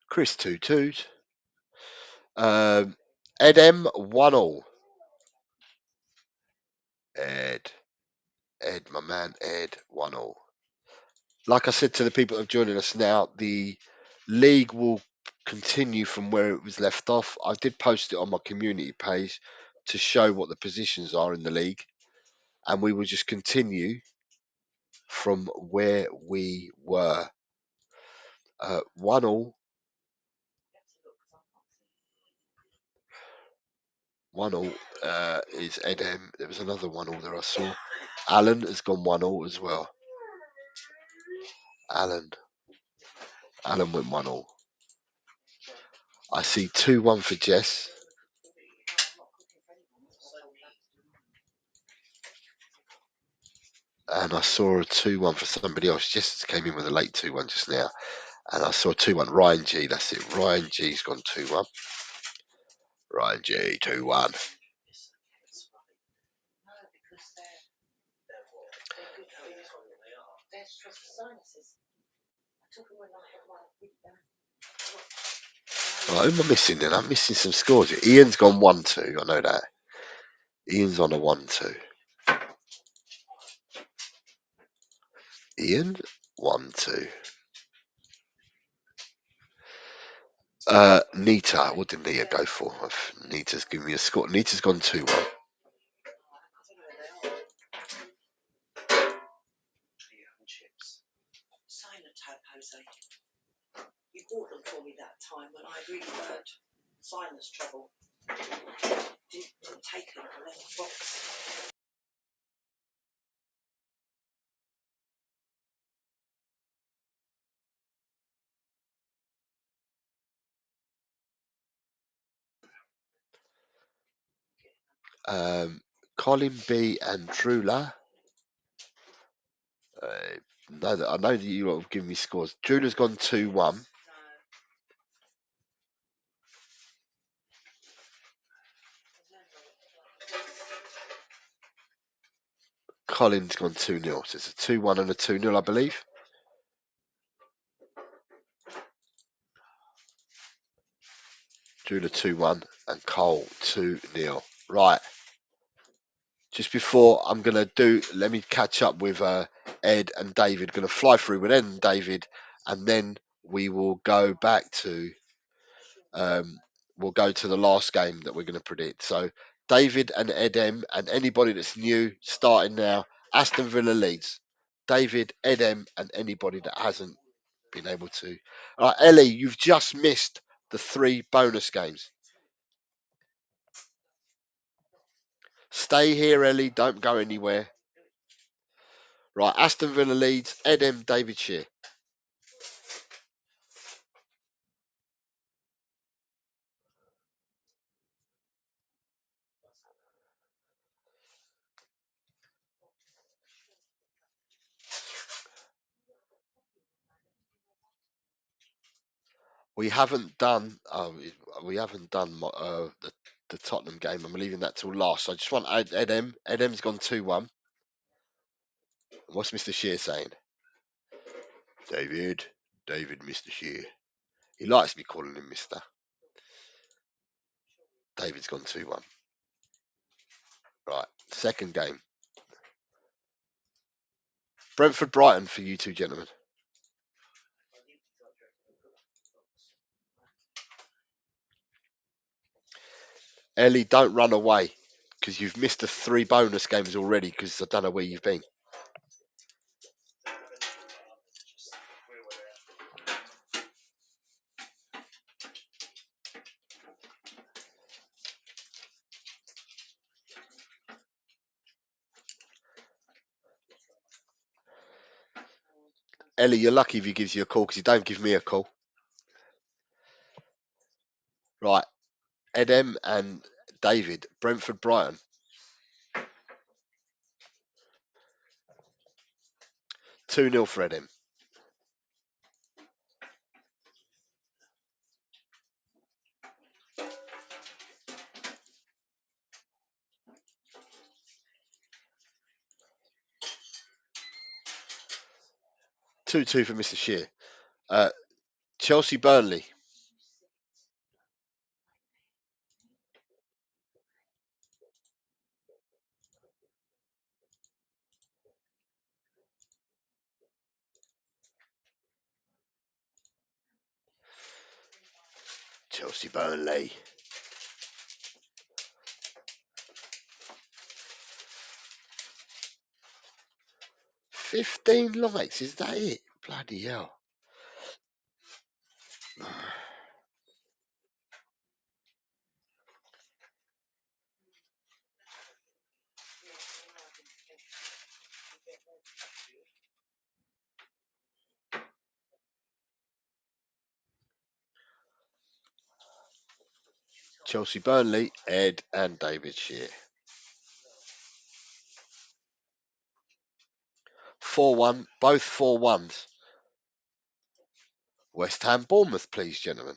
Chris 2-2. Ed M 1-0. Ed, my man, Ed 1-0. Like I said to the people that are joining us now, the league will continue from where it was left off. I did post it on my community page to show what the positions are in the league, and we will just continue from where we were. 1-1. 1-1 is Edem. There was another 1-1 there I saw. Alan has gone 1-1 as well. Alan went 1-1. I see 2-1 for Jess. And I saw a 2-1 for somebody else. Jess came in with a late 2-1 just now. And I saw 2-1. Ryan G, that's it. Ryan G's gone 2-1. Ryan G, 2-1. Right, who am I missing then? I'm missing some scores. Ian's gone 1-2. I know that. Ian's on a 1-2. Ian, 1-2. Nita, what did Nita go for? Nita's given me a score. Nita's gone 2-1. Colin B and Drula. I know that you lot have given me scores. Drula's gone 2-1. Colin's gone 2-0. So it's a 2-1 and a 2-0, I believe. Drula 2-1 and Cole 2-0. Right. Just before I'm going to let me catch up with Ed and David. Going to fly through with Ed and David, and then we will go back to we'll go to the last game that we're going to predict. So David and Ed M, and anybody that's new starting now, Aston Villa Leeds. David, Ed M, and anybody that hasn't been able to. All right, Ellie, you've just missed the 3 bonus games. Stay here, Ellie. Don't go anywhere. Right, Aston Villa Leeds, Ed M, David Shear. We haven't done the Tottenham game. I'm leaving that till last. So I just want Ed M. Ed M's gone 2-1. What's Mr. Shear saying? David, Mr. Shear. He likes me calling him Mr. David's gone 2-1. Right, second game. Brentford Brighton for you two gentlemen. Ellie, don't run away because you've missed the 3 bonus games already because I don't know where you've been. Ellie, you're lucky if he gives you a call because he don't give me a call. Right, Ed M and David, Brentford Brighton. 2-0 for Ed M. 2-2 for Mr. Shear. Chelsea Burnley. Chelsea Burnley. 15 likes, is that it? Bloody hell. Chelsea Burnley, Ed and David Shear. 4-1, both 4-1s. West Ham Bournemouth, please, gentlemen.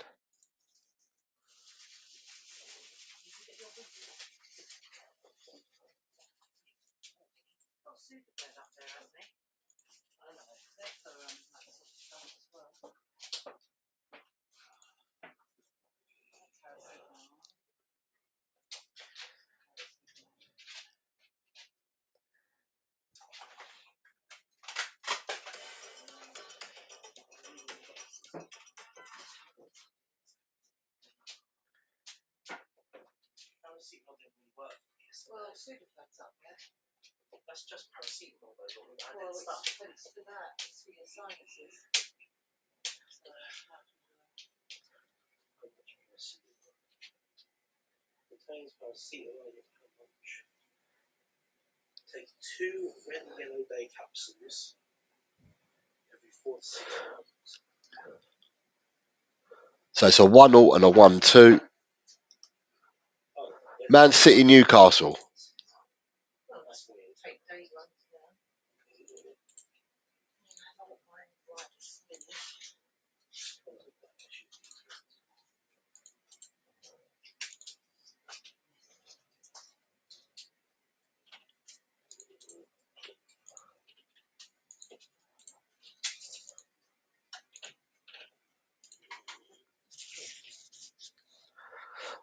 So it's a 1-0 and a 1-2. Man City, Newcastle.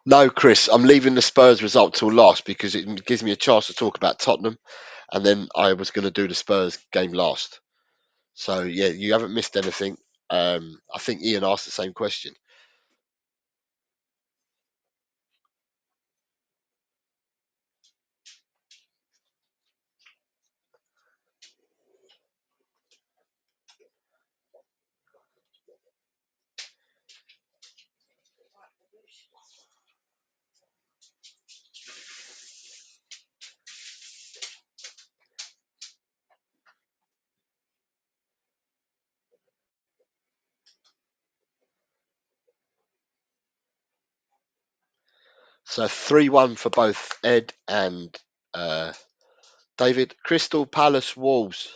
No, Chris, I'm leaving the Spurs result till last because it gives me a chance to talk about Tottenham, and then I was going to do the Spurs game last. So yeah, you haven't missed anything. I think Ian asked the same question. So 3-1 for both Ed and David. Crystal Palace Wolves.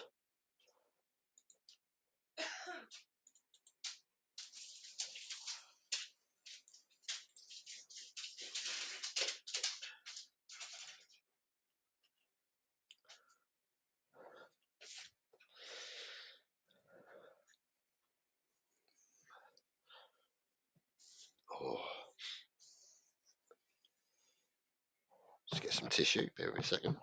Oh, just get some tissue. Bear with me a second.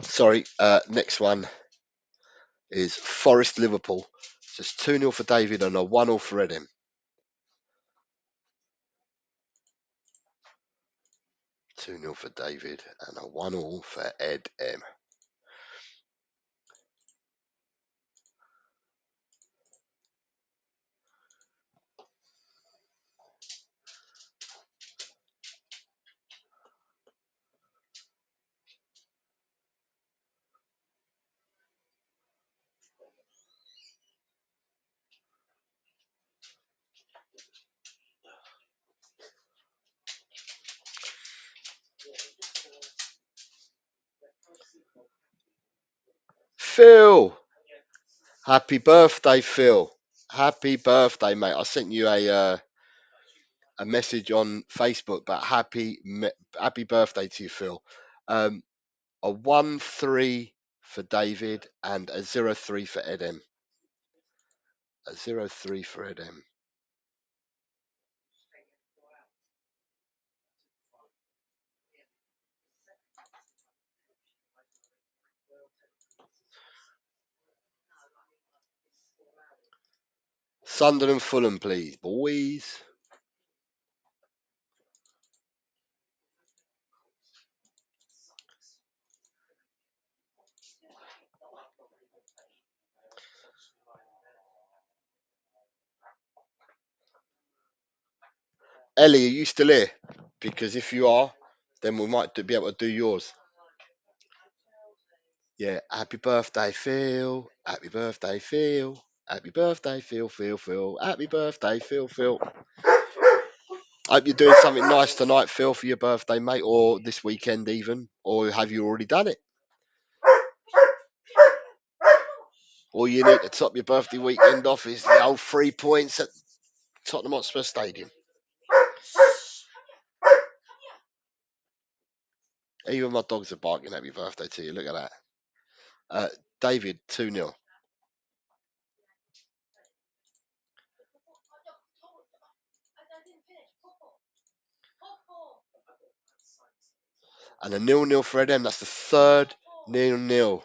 Sorry. Next one is Forest Liverpool. So it's 2-0 for David and a 1-0 for Edim. 2-0 for David and a 1-0 for Ed M. Phil, happy birthday, Phil. Happy birthday, mate. I sent you a message on Facebook, but happy birthday to you, Phil. Um, a 1-3 for David and a 0-3 for Edem. A 0-3 for Edem. Sunderland Fulham, please, boys. Ellie, are you still here? Because if you are, then we might be able to do yours. Yeah, happy birthday, Phil. Happy birthday, Phil. Happy birthday, Phil, Phil, Phil. Happy birthday, Phil, Phil. Hope you're doing something nice tonight, Phil, for your birthday, mate, or this weekend even. Or have you already done it? All you need to top your birthday weekend off is the old 3 points at Tottenham Hotspur Stadium. Even my dogs are barking happy birthday to you. Look at that. David, 2-0. And a 0-0 for Edem. That's the third 0-0.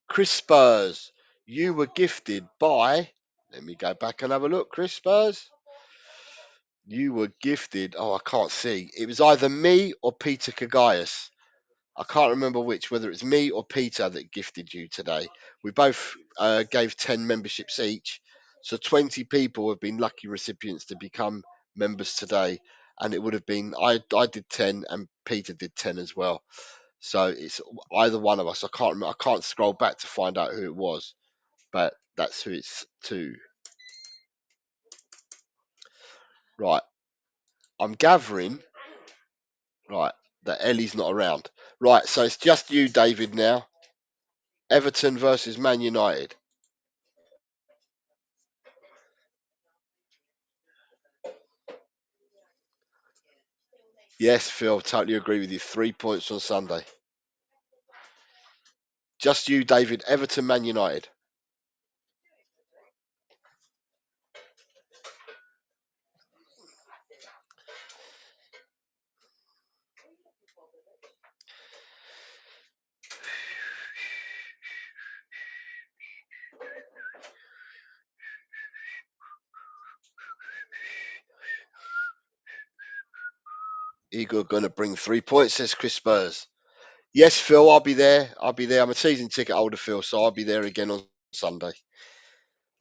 Chris Spurs, you were gifted by. Let me go back and have a look. Chris Spurs, you were gifted. Oh, I can't see. It was either me or Peter Kagaias. I can't remember which, whether it's me or Peter that gifted you today. We both gave 10 memberships each. So 20 people have been lucky recipients to become members today. And it would have been, I did 10 and Peter did 10 as well. So it's either one of us. I can't remember. I can't scroll back to find out who it was, but that's who it's to. Right. I'm gathering, right, that Ellie's not around. Right. So it's just you, David, now. Everton versus Man United. Yes, Phil, totally agree with you. 3 points on Sunday. Just you, David. Everton, Man United. Eagle going to bring 3 points, says Chris Spurs. Yes, Phil, I'll be there. I'll be there. I'm a season ticket holder, Phil, so I'll be there again on Sunday.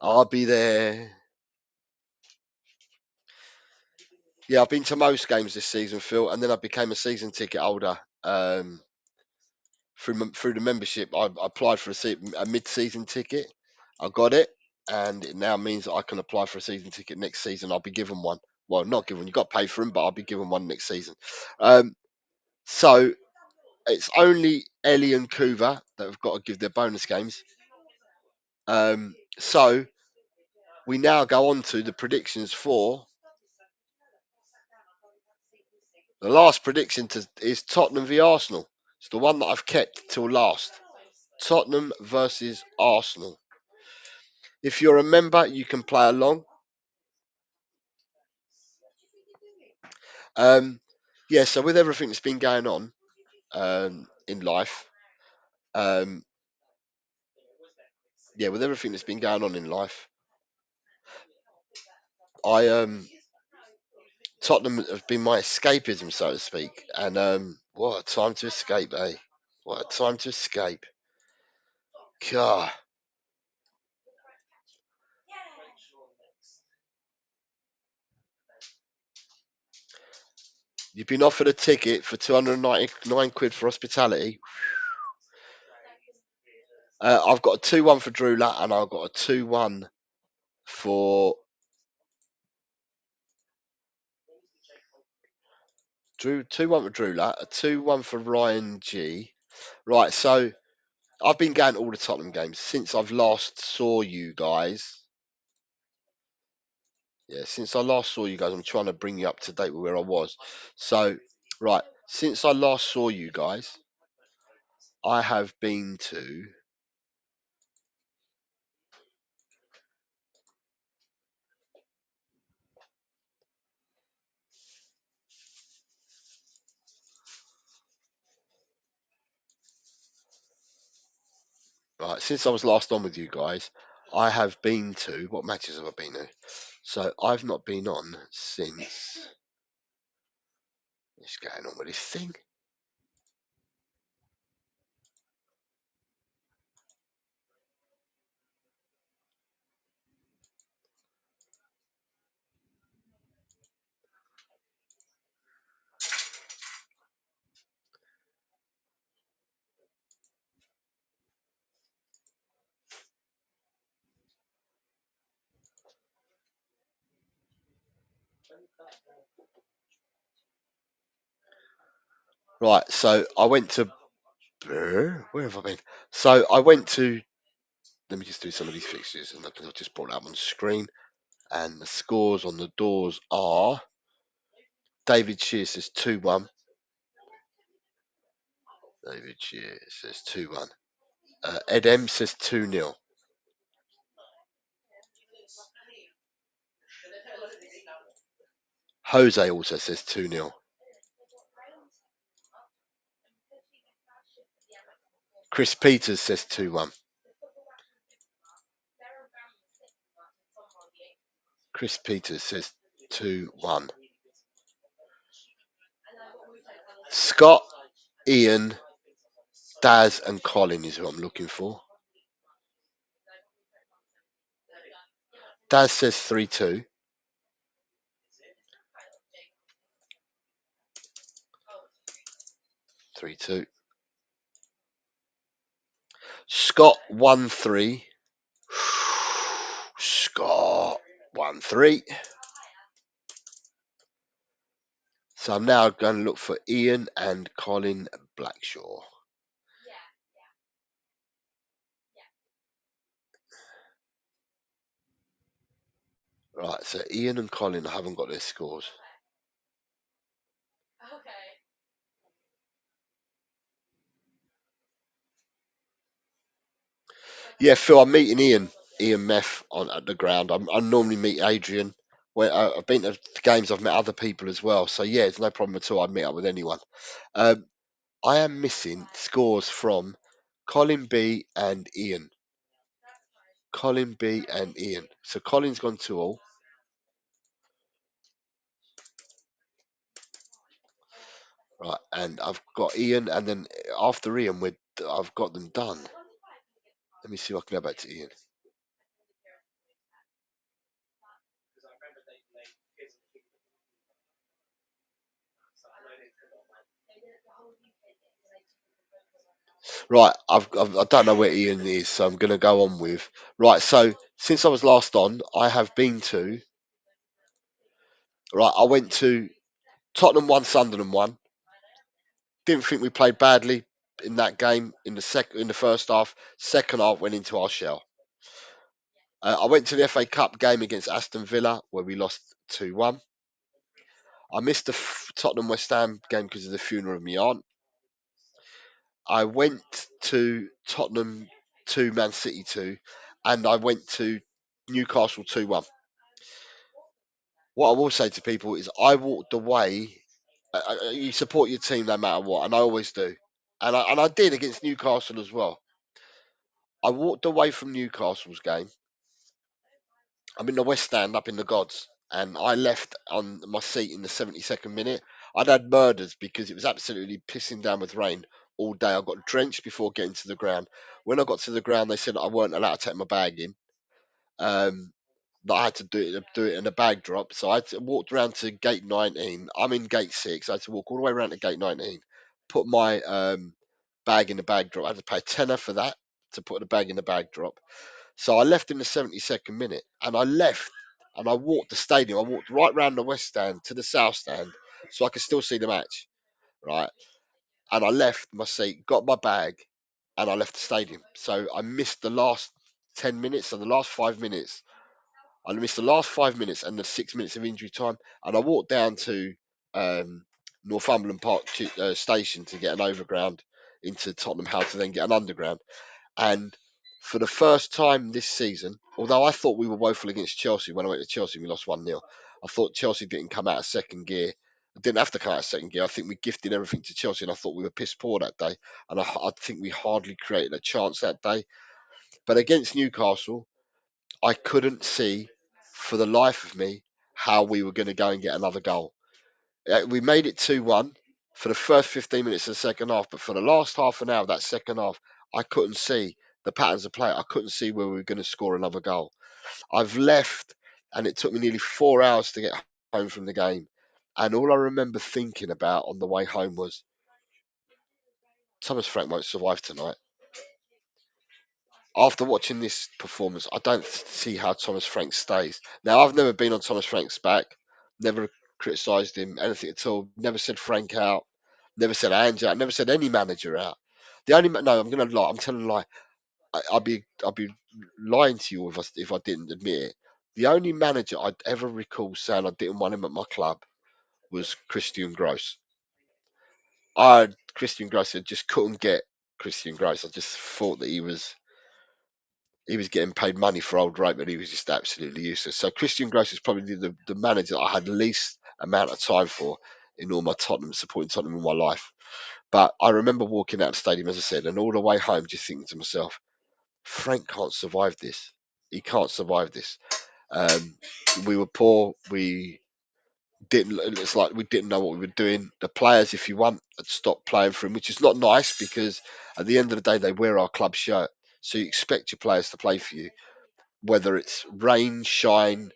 I'll be there. Yeah, I've been to most games this season, Phil, and then I became a season ticket holder through the membership. I applied for a mid-season ticket. I got it, and it now means that I can apply for a season ticket next season. I'll be given one. Well, not given. You got to pay for them, but I'll be given one next season. So it's only Ellie and Kuva that have got to give their bonus games. So we now go on to the predictions for the last prediction is Tottenham v Arsenal. It's the one that I've kept till last. Tottenham versus Arsenal. If you're a member, you can play along. Yeah, so with everything that's been going on in life, um, yeah, with everything that's been going on in life, Tottenham have been my escapism, so to speak. And what a time to escape, eh? What a time to escape. God. You've been offered a ticket for 299 quid for hospitality. I've got a 2-1 for Drula, and I've got a 2-1 for Drew. 2-1 for Drula, a 2-1 for Ryan G. Right, so I've been going to all the Tottenham games since I've last saw you guys. Yeah, since I last saw you guys, I'm trying to bring you up to date with where I was. So, right, since I last saw you guys, I have been to. Right, since I was last on with you guys, I have been to. What matches have I been to? So, I've not been on since. What's going on with this thing? Right, so I went to. Where have I been? So, I went to. Let me just do some of these fixtures, and I'll just brought it up on the screen. And the scores on the doors are David Shears says 2-1. David Shear says 2-1. Ed M says 2-0. Jose also says 2-0. Chris Peters says 2-1. Chris Peters says 2-1. Scott, Ian, Daz, and Colin is who I'm looking for. Daz says 3-2. 3-2. Scott 1-3. Scott 1-3. So I'm now going to look for Ian and Colin Blackshaw. Right, so Ian and Colin haven't got their scores. Yeah, Phil, I'm meeting Ian Meth at the ground. I normally meet Adrian. Where I've been to games, I've met other people as well. So yeah, it's no problem at all. I'd meet up with anyone. Um, I am missing scores from Colin B and Ian. Colin B and Ian. So Colin's gone 2-all. Right, and I've got Ian, and then after Ian, I've got them done. Let me see if I can go back to Ian. Right, I don't know where Ian is, so I'm going to go on with. Right, so since I was last on, I have been to. Right, I went to Tottenham 1, Sunderland 1. Didn't think we played badly in that game in the first half. Second half went into our shell. I went to the FA Cup game against Aston Villa where we lost 2-1. I missed the Tottenham West Ham game because of the funeral of my aunt. I went to Tottenham 2, Man City 2, and I went to Newcastle 2-1. What I will say to people is I walked away. You support your team no matter what, and I always do. And I did against Newcastle as well. I walked away from Newcastle's game. I'm in the West Stand up in the gods, and I left on my seat in the 72nd minute. I'd had murders because it was absolutely pissing down with rain all day. I got drenched before getting to the ground. When I got to the ground, they said I weren't allowed to take my bag in. Um, that I had to do it in a bag drop. So I had to walk around to gate 19. I'm in gate 6. I had to walk all the way around to gate 19, put my bag in the bag drop. I had to pay a tenner for that to put the bag in the bag drop. So I left in the 72nd minute, and I left and I walked the stadium. I walked right round the west stand to the south stand so I could still see the match, right? And I left my seat, got my bag, and I left the stadium. So I missed the last 10 minutes, so the last 5 minutes. I missed the last 5 minutes and the 6 minutes of injury time, and I walked down to Northumberland Park station to get an overground into Tottenham House to then get an underground. And for the first time this season, although I thought we were woeful against Chelsea when I went to Chelsea, we lost 1-0. I thought Chelsea didn't come out of second gear. Didn't have to come out of second gear. I think we gifted everything to Chelsea, and I thought we were piss poor that day. And I think we hardly created a chance that day. But against Newcastle, I couldn't see for the life of me how we were going to go and get another goal. We made it 2-1 for the first 15 minutes of the second half, but for the last half an hour of that second half, I couldn't see the patterns of play. I couldn't see where we were going to score another goal. I've left, and it took me nearly 4 hours to get home from the game. And all I remember thinking about on the way home was Thomas Frank won't survive tonight. After watching this performance, I don't see how Thomas Frank stays. Now, I've never been on Thomas Frank's back, never criticised him, anything at all, never said Frank out, never said Ange out, never said any manager out. The only no, I'm going to lie. I'm telling a lie. I'd be lying to you if I didn't admit it. The only manager I'd ever recall saying I didn't want him at my club was Christian Gross. I Christian Gross. I just couldn't get Christian Gross. I just thought that he was getting paid money for old rope, and he was just absolutely useless. So Christian Gross is probably the manager that I had least amount of time for in all my Tottenham supporting Tottenham in my life. But I remember walking out of the stadium, as I said, and all the way home, just thinking to myself, Frank can't survive this. He can't survive this. Um, we were poor. We didn't. It's like we didn't know what we were doing. The players, if you want, had stopped playing for him, which is not nice because at the end of the day, they wear our club shirt. So you expect your players to play for you, whether it's rain, shine,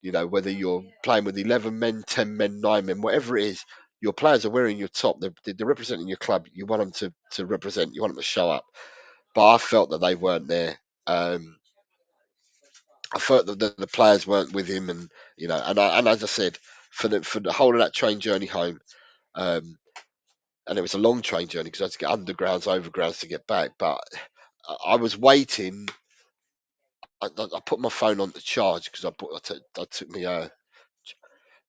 whether you're playing with 11 men, 10 men, 9 men, whatever it is, your players are wearing your top. They're representing your club. You want them to represent, you want them to show up. But I felt that they weren't there. Um, I felt that the players weren't with him, and as I said, for the whole of that train journey home, um, and it was a long train journey because I had to get undergrounds, overgrounds to get back. But I was waiting. I put my phone on the charge because I took my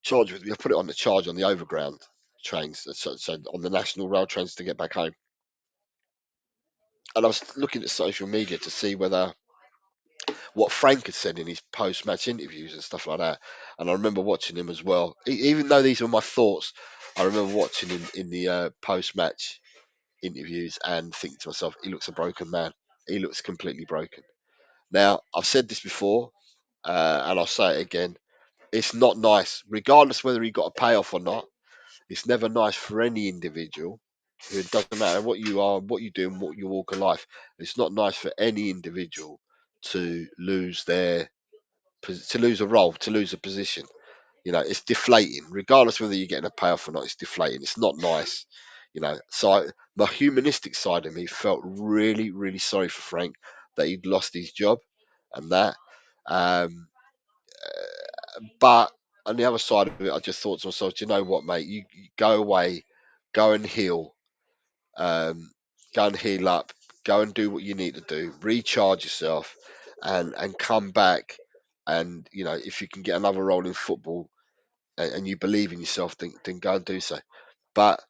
charge with me. I put it on the charge on the overground trains, so on the national rail trains to get back home. And I was looking at social media to see whether what Frank had said in his post-match interviews and stuff like that. And I remember watching him as well. Even though these were my thoughts, I remember watching him in the post-match interviews and thinking to myself, he looks a broken man. He looks completely broken. Now, I've said this before, and I'll say it again. It's not nice, regardless whether he got a payoff or not. It's never nice for any individual. It doesn't matter what you are, what you do, and what you walk of life. It's not nice for any individual to lose to lose a role, to lose a position. It's deflating, regardless whether you're getting a payoff or not. It's deflating. It's not nice. The humanistic side of me felt really, really sorry for Frank that he'd lost his job and that. Um, but on the other side of it, I just thought to myself, do you know what, mate? You go away, go and heal, um, go and heal up, go and do what you need to do, recharge yourself, and come back. And if you can get another role in football and you believe in yourself, then go and do so. But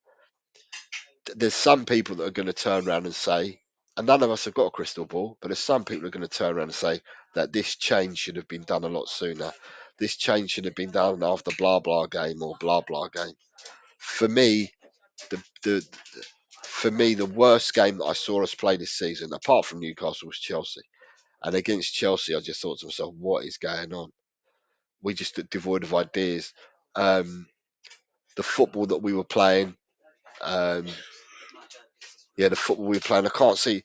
there's some people that are going to turn around and say, and none of us have got a crystal ball, but there's some people who are going to turn around and say that this change should have been done a lot sooner. This change should have been done after blah blah game or blah blah game. For me, the the worst game that I saw us play this season, apart from Newcastle, was Chelsea. And against Chelsea, I just thought to myself, what is going on? We just devoid of ideas. Um, the football that we were playing, um, the football we were playing, I can't see.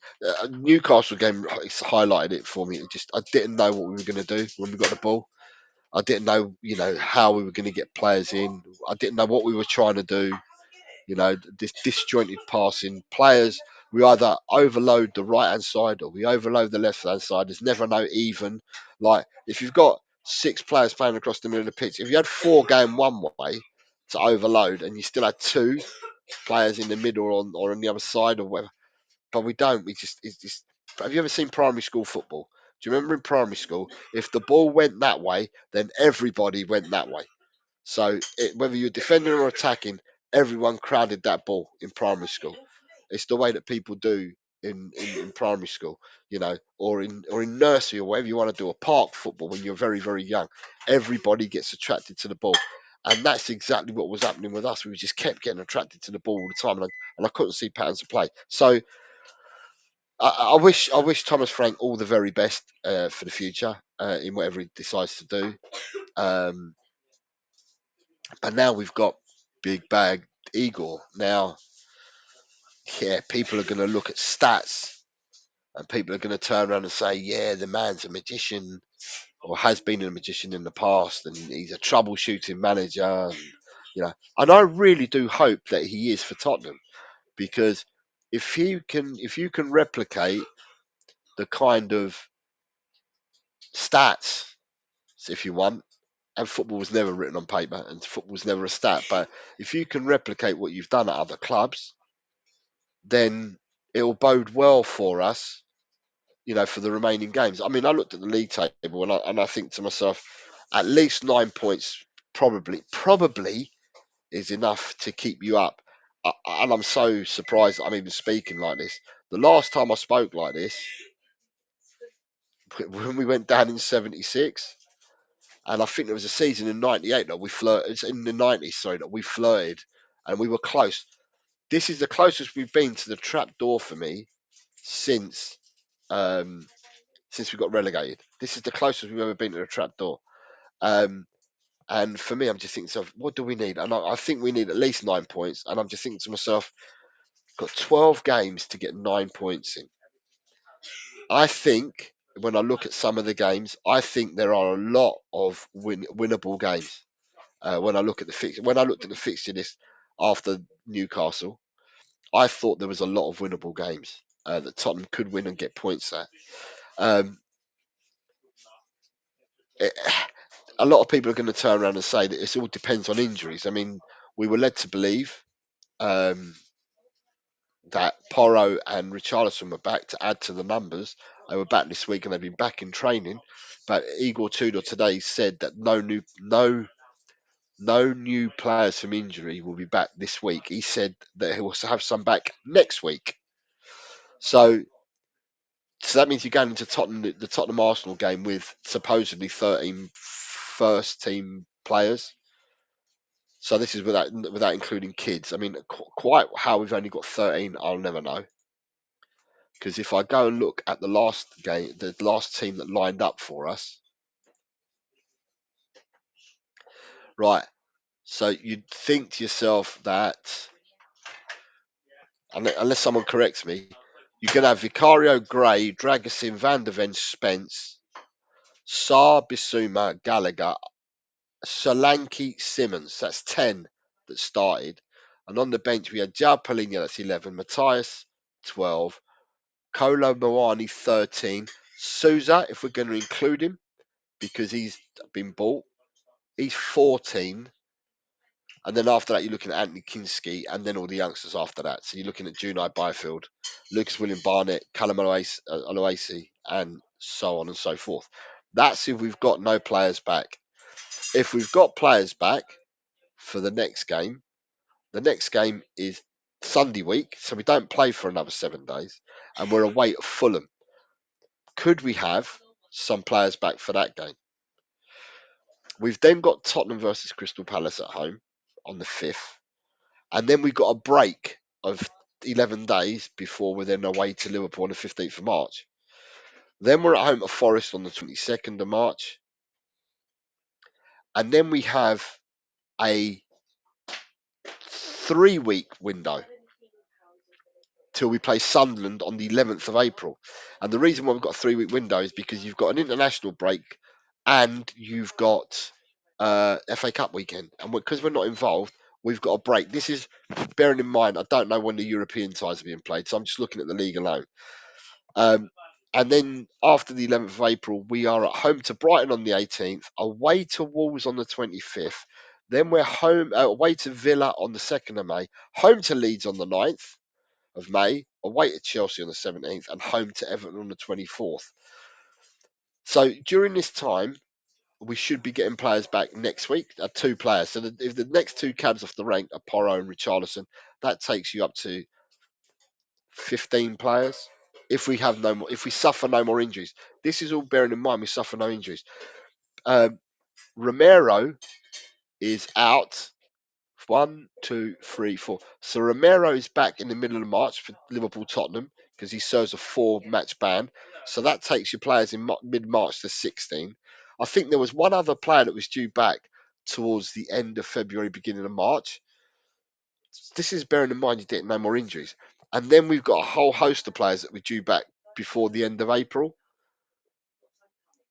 Newcastle game it's highlighted it for me. I didn't know what we were going to do when we got the ball. I didn't know, how we were going to get players in. I didn't know what we were trying to do. This disjointed passing. Players, we either overload the right hand side or we overload the left hand side. There's never no even. Like, if you've got 6 players playing across the middle of the pitch, if you had 4 going one way to overload and you still had 2 players in the middle or on the other side or whatever, but we don't. It's just. Have you ever seen primary school football? Do you remember in primary school, if the ball went that way, then everybody went that way. So whether you're defending or attacking, everyone crowded that ball in primary school. It's the way that people do in primary school, or in nursery or whatever you want to do, a park football when you're very, very young. Everybody gets attracted to the ball. And that's exactly what was happening with us. We just kept getting attracted to the ball all the time, and I couldn't see patterns of play. So I wish Thomas Frank all the very best for the future in whatever he decides to do. Um, and now we've got big bag Igor. Now, yeah, people are going to look at stats, and people are going to turn around and say, yeah, the man's a magician or has been a magician in the past, and he's a troubleshooting manager. And I really do hope that he is for Tottenham, because if you can replicate the kind of stats, if you want, and football was never written on paper and football was never a stat, but if you can replicate what you've done at other clubs, then it'll bode well for us, for the remaining games. I mean, I looked at the league table and I think to myself, at least 9 points probably is enough to keep you up and I'm so surprised I'm even speaking like this. The last time I spoke like this, when we went down in '76, and I think there was a season in '98 that we flirted. It's in the '90s, sorry, that we flirted, and we were close. This is the closest we've been to the trap door for me since um, since we got relegated. This is the closest we've ever been to the trap door. Um, and for me, I'm just thinking to myself, what do we need? And I think we need at least 9 points. And I'm just thinking to myself, got 12 games to get 9 points in. I think when I look at some of the games, I think there are a lot of winnable games. When I look at when I looked at the fixture list after Newcastle, I thought there was a lot of winnable games that Tottenham could win and get points at. Um, it, a lot of people are going to turn around and say that it all depends on injuries. I mean, we were led to believe um, that Porro and Richarlison were back to add to the numbers. They were back this week and they've been back in training. But Igor Tudor today said that no new players from injury will be back this week. He said that he will have some back next week. So that means you're going into the Tottenham Arsenal game with supposedly 13 first team players. So this is without including kids. I mean, quite how we've only got 13, I'll never know. Because if I go and look at the last game, the last team that lined up for us, right? So you'd think to yourself that, unless someone corrects me, you can have Vicario, Gray, Dragosin, Van der Ven, Spence, Saar, Bissouma, Gallagher, Solanke, Simmons. That's 10 that started. And on the bench, we had Jao Palinha, that's 11, Matthias, 12, Kolo Moani, 13, Souza, if we're going to include him, because he's been bought, he's 14. And then after that, you're looking at Anthony Kinski, and then all the youngsters after that. So you're looking at Junai Byfield, Lucas William Barnett, Callum Aloisi, and so on and so forth. That's if we've got no players back. If we've got players back for the next game is Sunday week, so we don't play for another 7 days, and we're away at Fulham. Could we have some players back for that game? We've then got Tottenham versus Crystal Palace at home on the 5th. And then we've got a break of 11 days before we're then away to Liverpool on the 15th of March. Then we're at home at Forest on the 22nd of March. And then we have a 3-week window till we play Sunderland on the 11th of April. And the reason why we've got a 3-week window is because you've got an international break and you've got FA Cup weekend. And because we're not involved, we've got a break. This is bearing in mind, I don't know when the European ties are being played, so I'm just looking at the league alone. And then after the 11th of April, we are at home to Brighton on the 18th, away to Wolves on the 25th. Then we're home away to Villa on the 2nd of May, home to Leeds on the 9th of May, away to Chelsea on the 17th, and home to Everton on the 24th. So during this time, we should be getting players back next week. 2 players. So if the next 2 cabs off the rank are Porro and Richarlison, that takes you up to 15 players. If we have no more, if we suffer no more injuries, this is all bearing in mind we suffer no injuries. Romero is out. 1, 2, 3, 4. So Romero is back in the middle of March for Liverpool Tottenham because he serves a 4-match ban. So that takes your players in mid-March to 16. I think there was one other player that was due back towards the end of February, beginning of March. This is bearing in mind you get no more injuries. And then we've got a whole host of players that were due back before the end of April.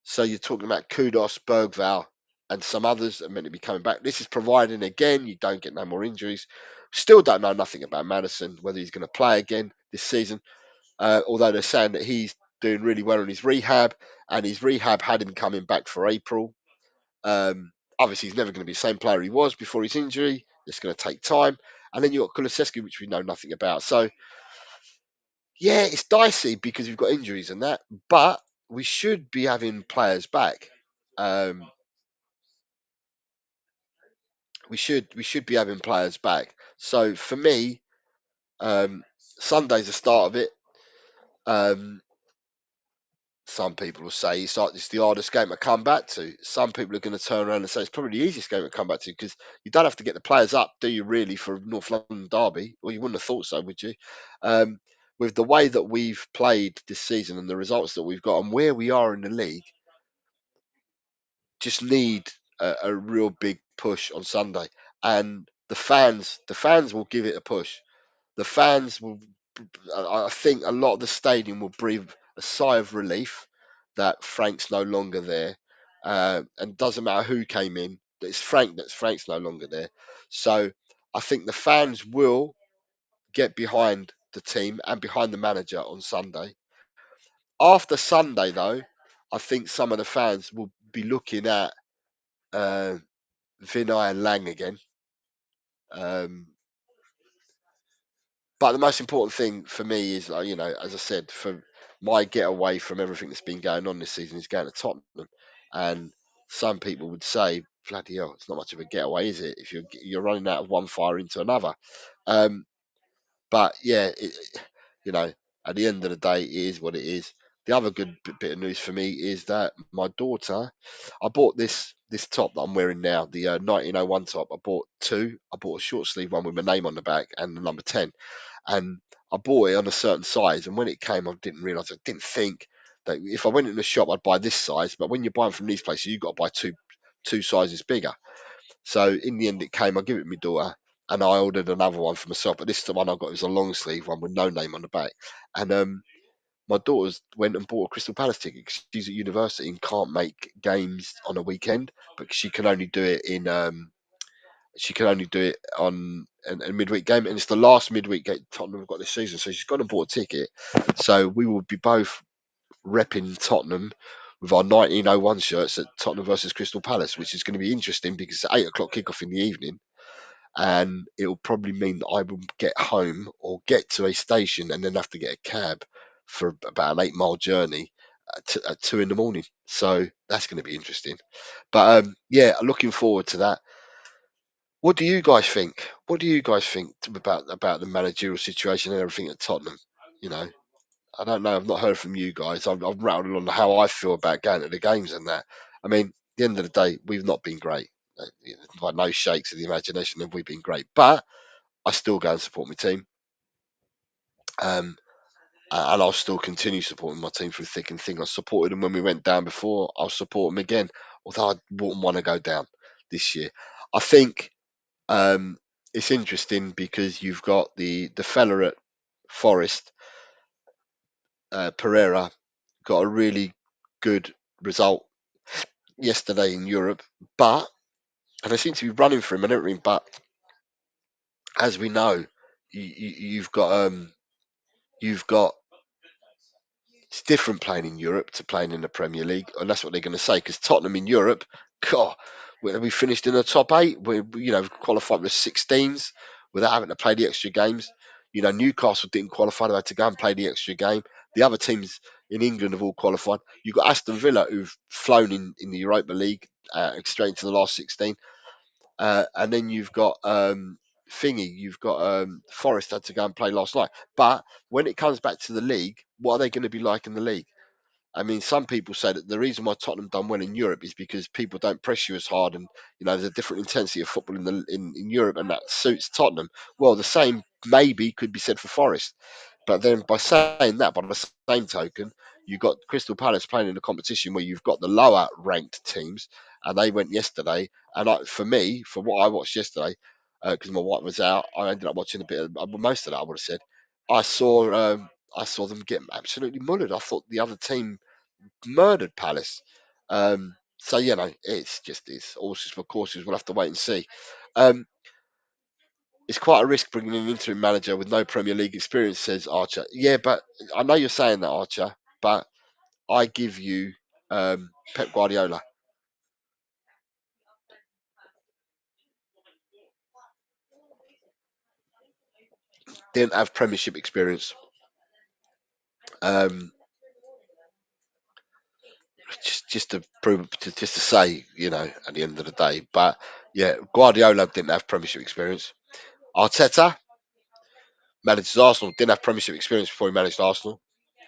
So you're talking about Kudos, Bergval, and some others that are meant to be coming back. This is providing, again, you don't get no more injuries. Still don't know nothing about Madison, whether he's going to play again this season. Although they're saying that he's doing really well on his rehab, and his rehab had him coming back for April. Obviously, he's never going to be the same player he was before his injury. It's going to take time. And then you've got Kulusevski, which we know nothing about. So, yeah, it's dicey because we've got injuries and that, but we should be having players back. We should be having players back. So for me, Sunday's the start of it. Um, some people will say it's the hardest game to come back to. Some people are going to turn around and say it's probably the easiest game to come back to because you don't have to get the players up, do you? Really, for a North London derby? Well, you wouldn't have thought so, would you? Um, with the way that we've played this season and the results that we've got and where we are in the league, just need a real big push on Sunday, and the fans will give it a push. The fans will. I think a lot of the stadium will breathe a sigh of relief that Frank's no longer there, and doesn't matter who came in. It's Frank. Frank's no longer there. So I think the fans will get behind the team and behind the manager on Sunday. After Sunday, though, I think some of the fans will be looking at uh, Vinay and Lang again. Um, but the most important thing for me is, as I said, for my getaway from everything that's been going on this season is going to Tottenham. And some people would say, bloody hell, it's not much of a getaway, is it? If you're running out of one fire into another. Um, but yeah, you know, at the end of the day, it is what it is. The other good bit of news for me is that my daughter, I bought this top that I'm wearing now, the 1901 top. I bought two. I bought a short sleeve one with my name on the back and the number 10, and I bought it on a certain size. And when it came, I didn't realise, I didn't think that if I went in the shop, I'd buy this size. But when you're buying from these places, you've got to buy two sizes bigger. So in the end, it came. I give it to my daughter, and I ordered another one for myself. But this the one I got. It was a long sleeve one with no name on the back. And my daughter's went and bought a Crystal Palace ticket 'cause she's at university and can't make games on a weekend, but she can only do it in on a midweek game, and it's the last midweek game Tottenham have got this season. So she's gone and bought a ticket. So we will be both repping Tottenham with our 1901 shirts at Tottenham versus Crystal Palace, which is going to be interesting because it's 8 o'clock kickoff in the evening, and it will probably mean that I will get home or get to a station and then have to get a cab for about an 8 mile journey at 2 in the morning. So that's going to be interesting. But yeah, looking forward to that. What do you guys think? What do you guys think about the managerial situation and everything at Tottenham? You know, I don't know. I've not heard from you guys. I've rattled on how I feel about going to the games and that. I mean, at the end of the day, we've not been great. By no shakes of the imagination have we been great, but I still go and support my team, um, and I'll still continue supporting my team through thick and thin. I supported them when we went down before. I'll support them again, although I wouldn't want to go down this year. I think um, it's interesting because you've got the fella at Forest, Pereira, got a really good result yesterday in Europe, but and they seem to be running for him and everything. But as we know, you've got it's different playing in Europe to playing in the Premier League, and that's what they're going to say. Because Tottenham in Europe, God, we finished in the top eight. We qualified with 16s without having to play the extra games. Newcastle didn't qualify; they had to go and play the extra game. The other teams in England have all qualified. You've got Aston Villa who've flown in the Europa League straight into the last 16, and then you've got you've got Forest had to go and play last night. But when it comes back to the league, what are they going to be like in the league? I mean, some people say that the reason why Tottenham done well in Europe is because people don't press you as hard, and there's a different intensity of football in Europe, and that suits Tottenham. Well, the same maybe could be said for Forest, but then by saying that, by the same token, you've got Crystal Palace playing in a competition where you've got the lower ranked teams, and they went yesterday. And for me, for what I watched yesterday, because my wife was out, I ended up watching a bit of most of that. I would have said I saw. I saw them get absolutely mullered. I thought the other team murdered Palace. So it's horses for courses. We'll have to wait and see. Um, it's quite a risk bringing an interim manager with no Premier League experience, says Archer. Yeah, but I know you're saying that, Archer, but I give you Pep Guardiola. Didn't have Premiership experience. Um, just to prove, just to say, at the end of the day. But yeah, Guardiola didn't have Premiership experience. Arteta, Manages Arsenal, didn't have Premiership experience before he managed Arsenal.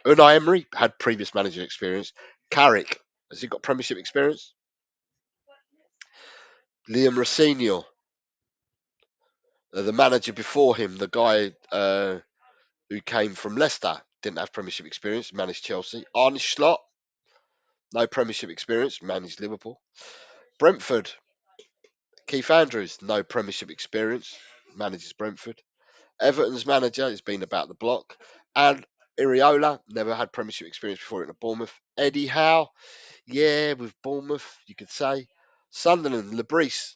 Unai Emery had previous manager experience. Carrick, has he got Premiership experience? Liam Rosenior, the manager before him, the guy who came from Leicester, didn't have Premiership experience, managed Chelsea. Arne Slot, no Premiership experience, managed Liverpool. Brentford, Keith Andrews, no Premiership experience, manages Brentford. Everton's manager has been about the block. And Iriola, never had Premiership experience before at Bournemouth. Eddie Howe, yeah, with Bournemouth, you could say. Sunderland, Lebris,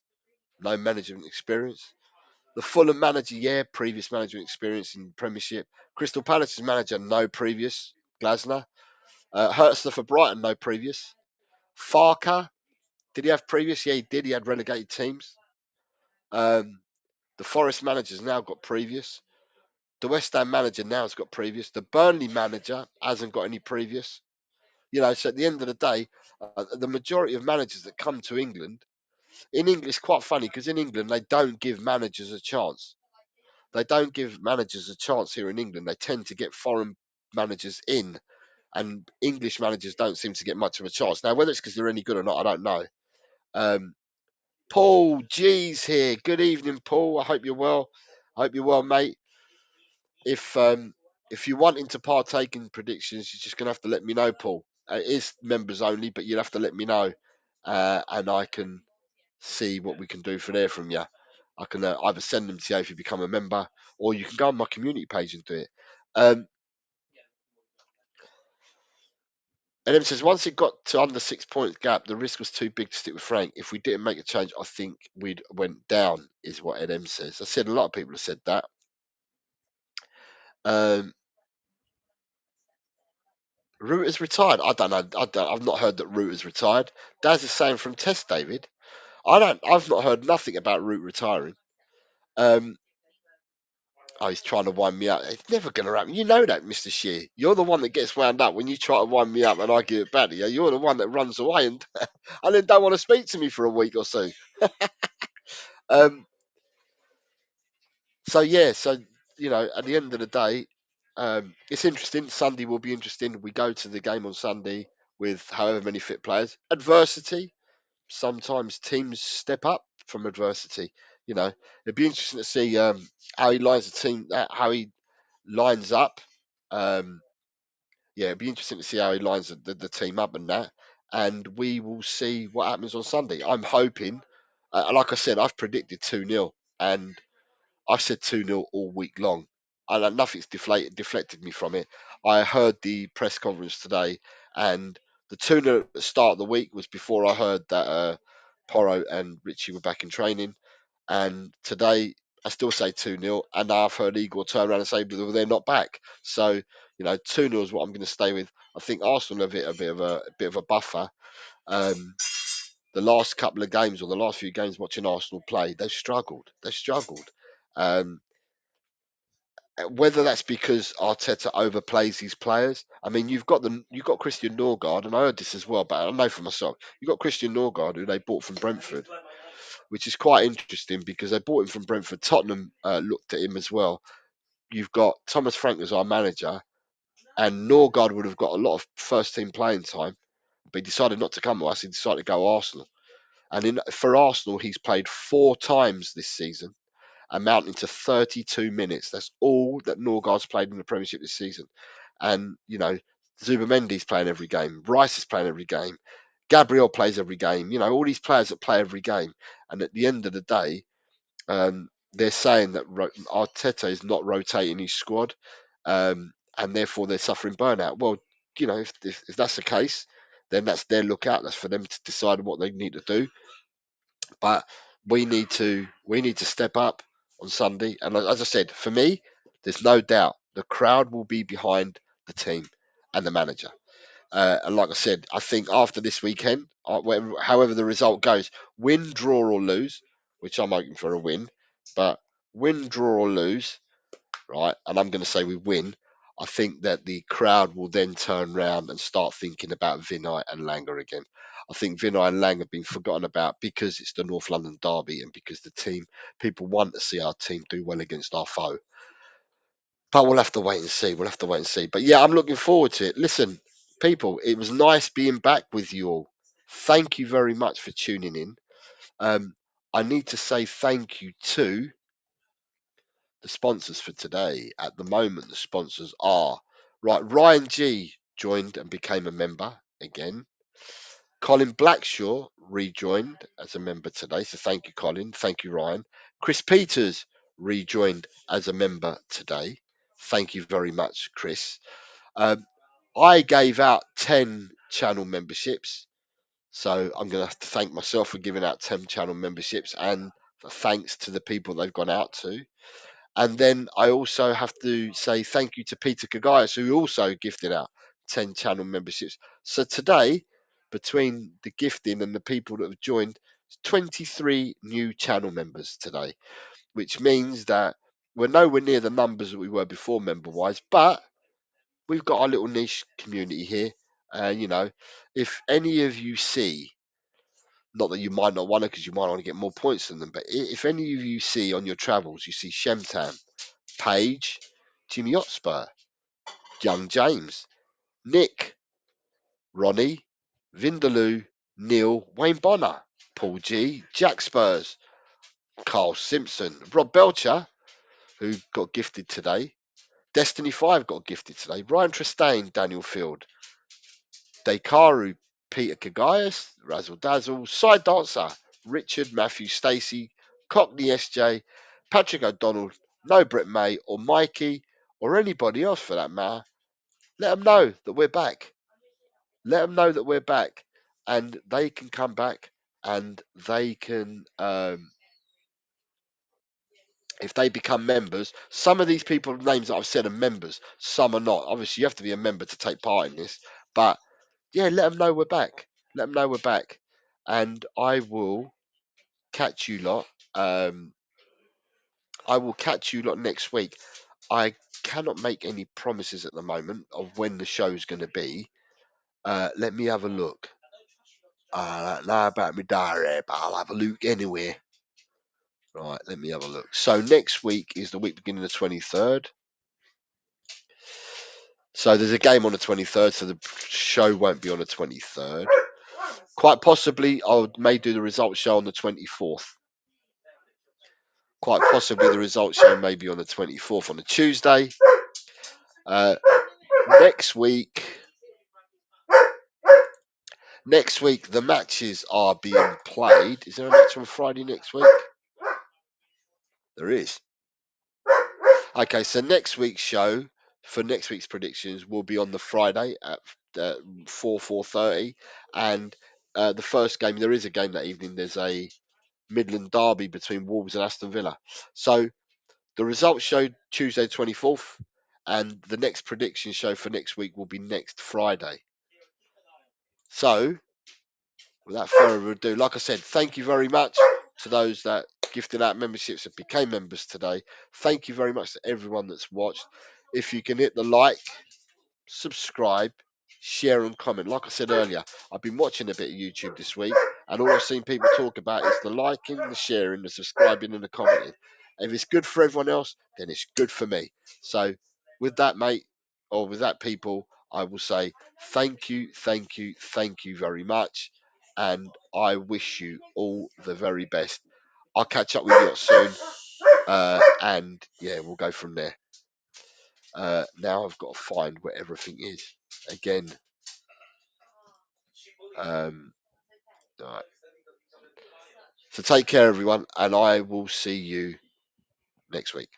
no management experience. The Fulham manager, yeah, previous management experience in Premiership. Crystal Palace's manager, no previous. Glasner. Hertzler for Brighton, no previous. Farker, did he have previous? Yeah, he did. He had relegated teams. Um, the Forest manager's now got previous. The West Ham manager now has got previous. The Burnley manager hasn't got any previous. So at the end of the day, the majority of managers that come to England, in England, it's quite funny because in England, they don't give managers a chance. They don't give managers a chance here in England. They tend to get foreign managers in, and English managers don't seem to get much of a chance. Now, whether it's because they're any good or not, I don't know. Paul G's here. Good evening, Paul. I hope you're well. I hope you're well, mate. If you're wanting to partake in predictions, you're just gonna have to let me know, Paul. It is members only, but you'll have to let me know, and I can see what we can do for there from you. I can either send them to you if you become a member, or you can go on my community page and do it. And then says once it got to under 6 points gap, the risk was too big to stick with Frank. If we didn't make a change, I think we'd went down. Is what NM says. I said a lot of people have said that. Reuter's retired. I don't know. I've not heard that Reuter's retired. Daz is saying from Test, David. I've not heard nothing about Reuter retiring. Um, he's trying to wind me up. It's never going to happen. You know that, Mr. Shear. You're the one that gets wound up when you try to wind me up and I give it back to you. You're the one that runs away and and then don't want to speak to me for a week or so. Um, so yeah, at the end of the day, it's interesting. Sunday will be interesting. We go to the game on Sunday with however many fit players. Adversity. Sometimes teams step up from adversity. It'd be interesting to see how he lines the team, how he lines up. It'd be interesting to see how he lines the team up and that. And we will see what happens on Sunday. I'm hoping, like I said, I've predicted 2-0. And I've said 2-0 all week long. And nothing's deflected me from it. I heard the press conference today, and the 2-0 at the start of the week was before I heard that Porro and Richie were back in training. And today, I still say 2-0. And now I've heard Igor turn around and say well, they're not back. So, 2-0 is what I'm going to stay with. I think Arsenal have it a bit of a buffer. The last couple of games or the last few games watching Arsenal play, they've struggled. Um, whether that's because Arteta overplays his players. I mean, you've got Christian Norgard, and I heard this as well, but I know for myself, you've got Christian Norgard, who they bought from Brentford, which is quite interesting because they bought him from Brentford. Tottenham looked at him as well. You've got Thomas Frank as our manager, and Norgard would have got a lot of first team playing time, but he decided not to come to us. He decided to go Arsenal. And for Arsenal, he's played 4 times this season, amounting to 32 minutes. That's all that Norgard's played in the Premiership this season. And, Zubamendi's playing every game. Rice is playing every game. Gabriel plays every game. All these players that play every game. And at the end of the day, they're saying that Arteta is not rotating his squad, and therefore they're suffering burnout. Well, if that's the case, then that's their lookout. That's for them to decide what they need to do. But we need to step up on Sunday. And as I said, for me, there's no doubt the crowd will be behind the team and the manager. And like I said, I think after this weekend, however the result goes, win, draw or lose, which I'm hoping for a win, but win, draw or lose, right? And I'm going to say we win. I think that the crowd will then turn round and start thinking about Vinay and Langer again. I think Vinay and Lang have been forgotten about because it's the North London derby and because people want to see our team do well against our foe. But we'll have to wait and see. We'll have to wait and see. But yeah, I'm looking forward to it. Listen, people, it was nice being back with you all. Thank you very much for tuning in. Um, I need to say thank you to the sponsors for today. At the moment, the sponsors are right. Ryan G joined and became a member again. Colin Blackshaw rejoined as a member today. So thank you, Colin. Thank you, Ryan. Chris Peters rejoined as a member today. Thank you very much, Chris. Um, I gave out 10 channel memberships. So I'm going to have to thank myself for giving out 10 channel memberships and thanks to the people they've gone out to. And then I also have to say thank you to Peter Kagayas, who also gifted out 10 channel memberships. So today, between the gifting and the people that have joined, 23 new channel members today, which means that we're nowhere near the numbers that we were before member wise, but we've got our little niche community here. You know, if any of you see, not that you might not want to because you might want to get more points than them, but if any of you see on your travels, you see Shemtan, Paige, Jimmy Hotspur, Young James, Nick, Ronnie, Vindaloo, Neil, Wayne Bonner, Paul G, Jack Spurs, Carl Simpson, Rob Belcher, who got gifted today, Destiny 5 got gifted today, Ryan Tristane, Daniel Field, Dekaru, Peter Kagayas, Razzle Dazzle, Side Dancer, Richard, Matthew, Stacey, Cockney SJ, Patrick O'Donnell, No Brett May, or Mikey, or anybody else for that matter. Let them know that we're back. Let them know that we're back, and they can come back and they can, if they become members. Some of these people's names that I've said are members, some are not. Obviously, you have to be a member to take part in this, but yeah, let them know we're back. Let them know we're back, and I will catch you lot. I will catch you lot next week. I cannot make any promises at the moment of when the show's going to be. Let me have a look. I don't know about my diary, but I'll have a look anyway. Right, let me have a look. So next week is the week beginning the 23rd. So there's a game on the 23rd, so the show won't be on the 23rd. Quite possibly, I may do the results show on the 24th. Quite possibly, the results show may be on the 24th on a Tuesday. Next week, the matches are being played. Is there a match on Friday next week? There is. Okay, so next week's show for next week's predictions will be on the Friday at 4:30, and the first game, there is a game that evening. There's a Midland derby between Wolves and Aston Villa. So the results show Tuesday 24th, and the next prediction show for next week will be next Friday. So without further ado, like I said, thank you very much to those that gifted out memberships and became members today. Thank you very much to everyone that's watched. If you can hit the like, subscribe, share, and comment. Like I said earlier, I've been watching a bit of YouTube this week, and all I've seen people talk about is the liking, the sharing, the subscribing, and the commenting. If it's good for everyone else, then it's good for me. So, with that, mate, or with that, people, I will say thank you, thank you, thank you very much, and I wish you all the very best. I'll catch up with you soon, and yeah, we'll go from there. Now I've got to find where everything is again. Right. So take care, everyone, and I will see you next week.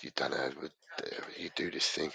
You don't know how you do this thing.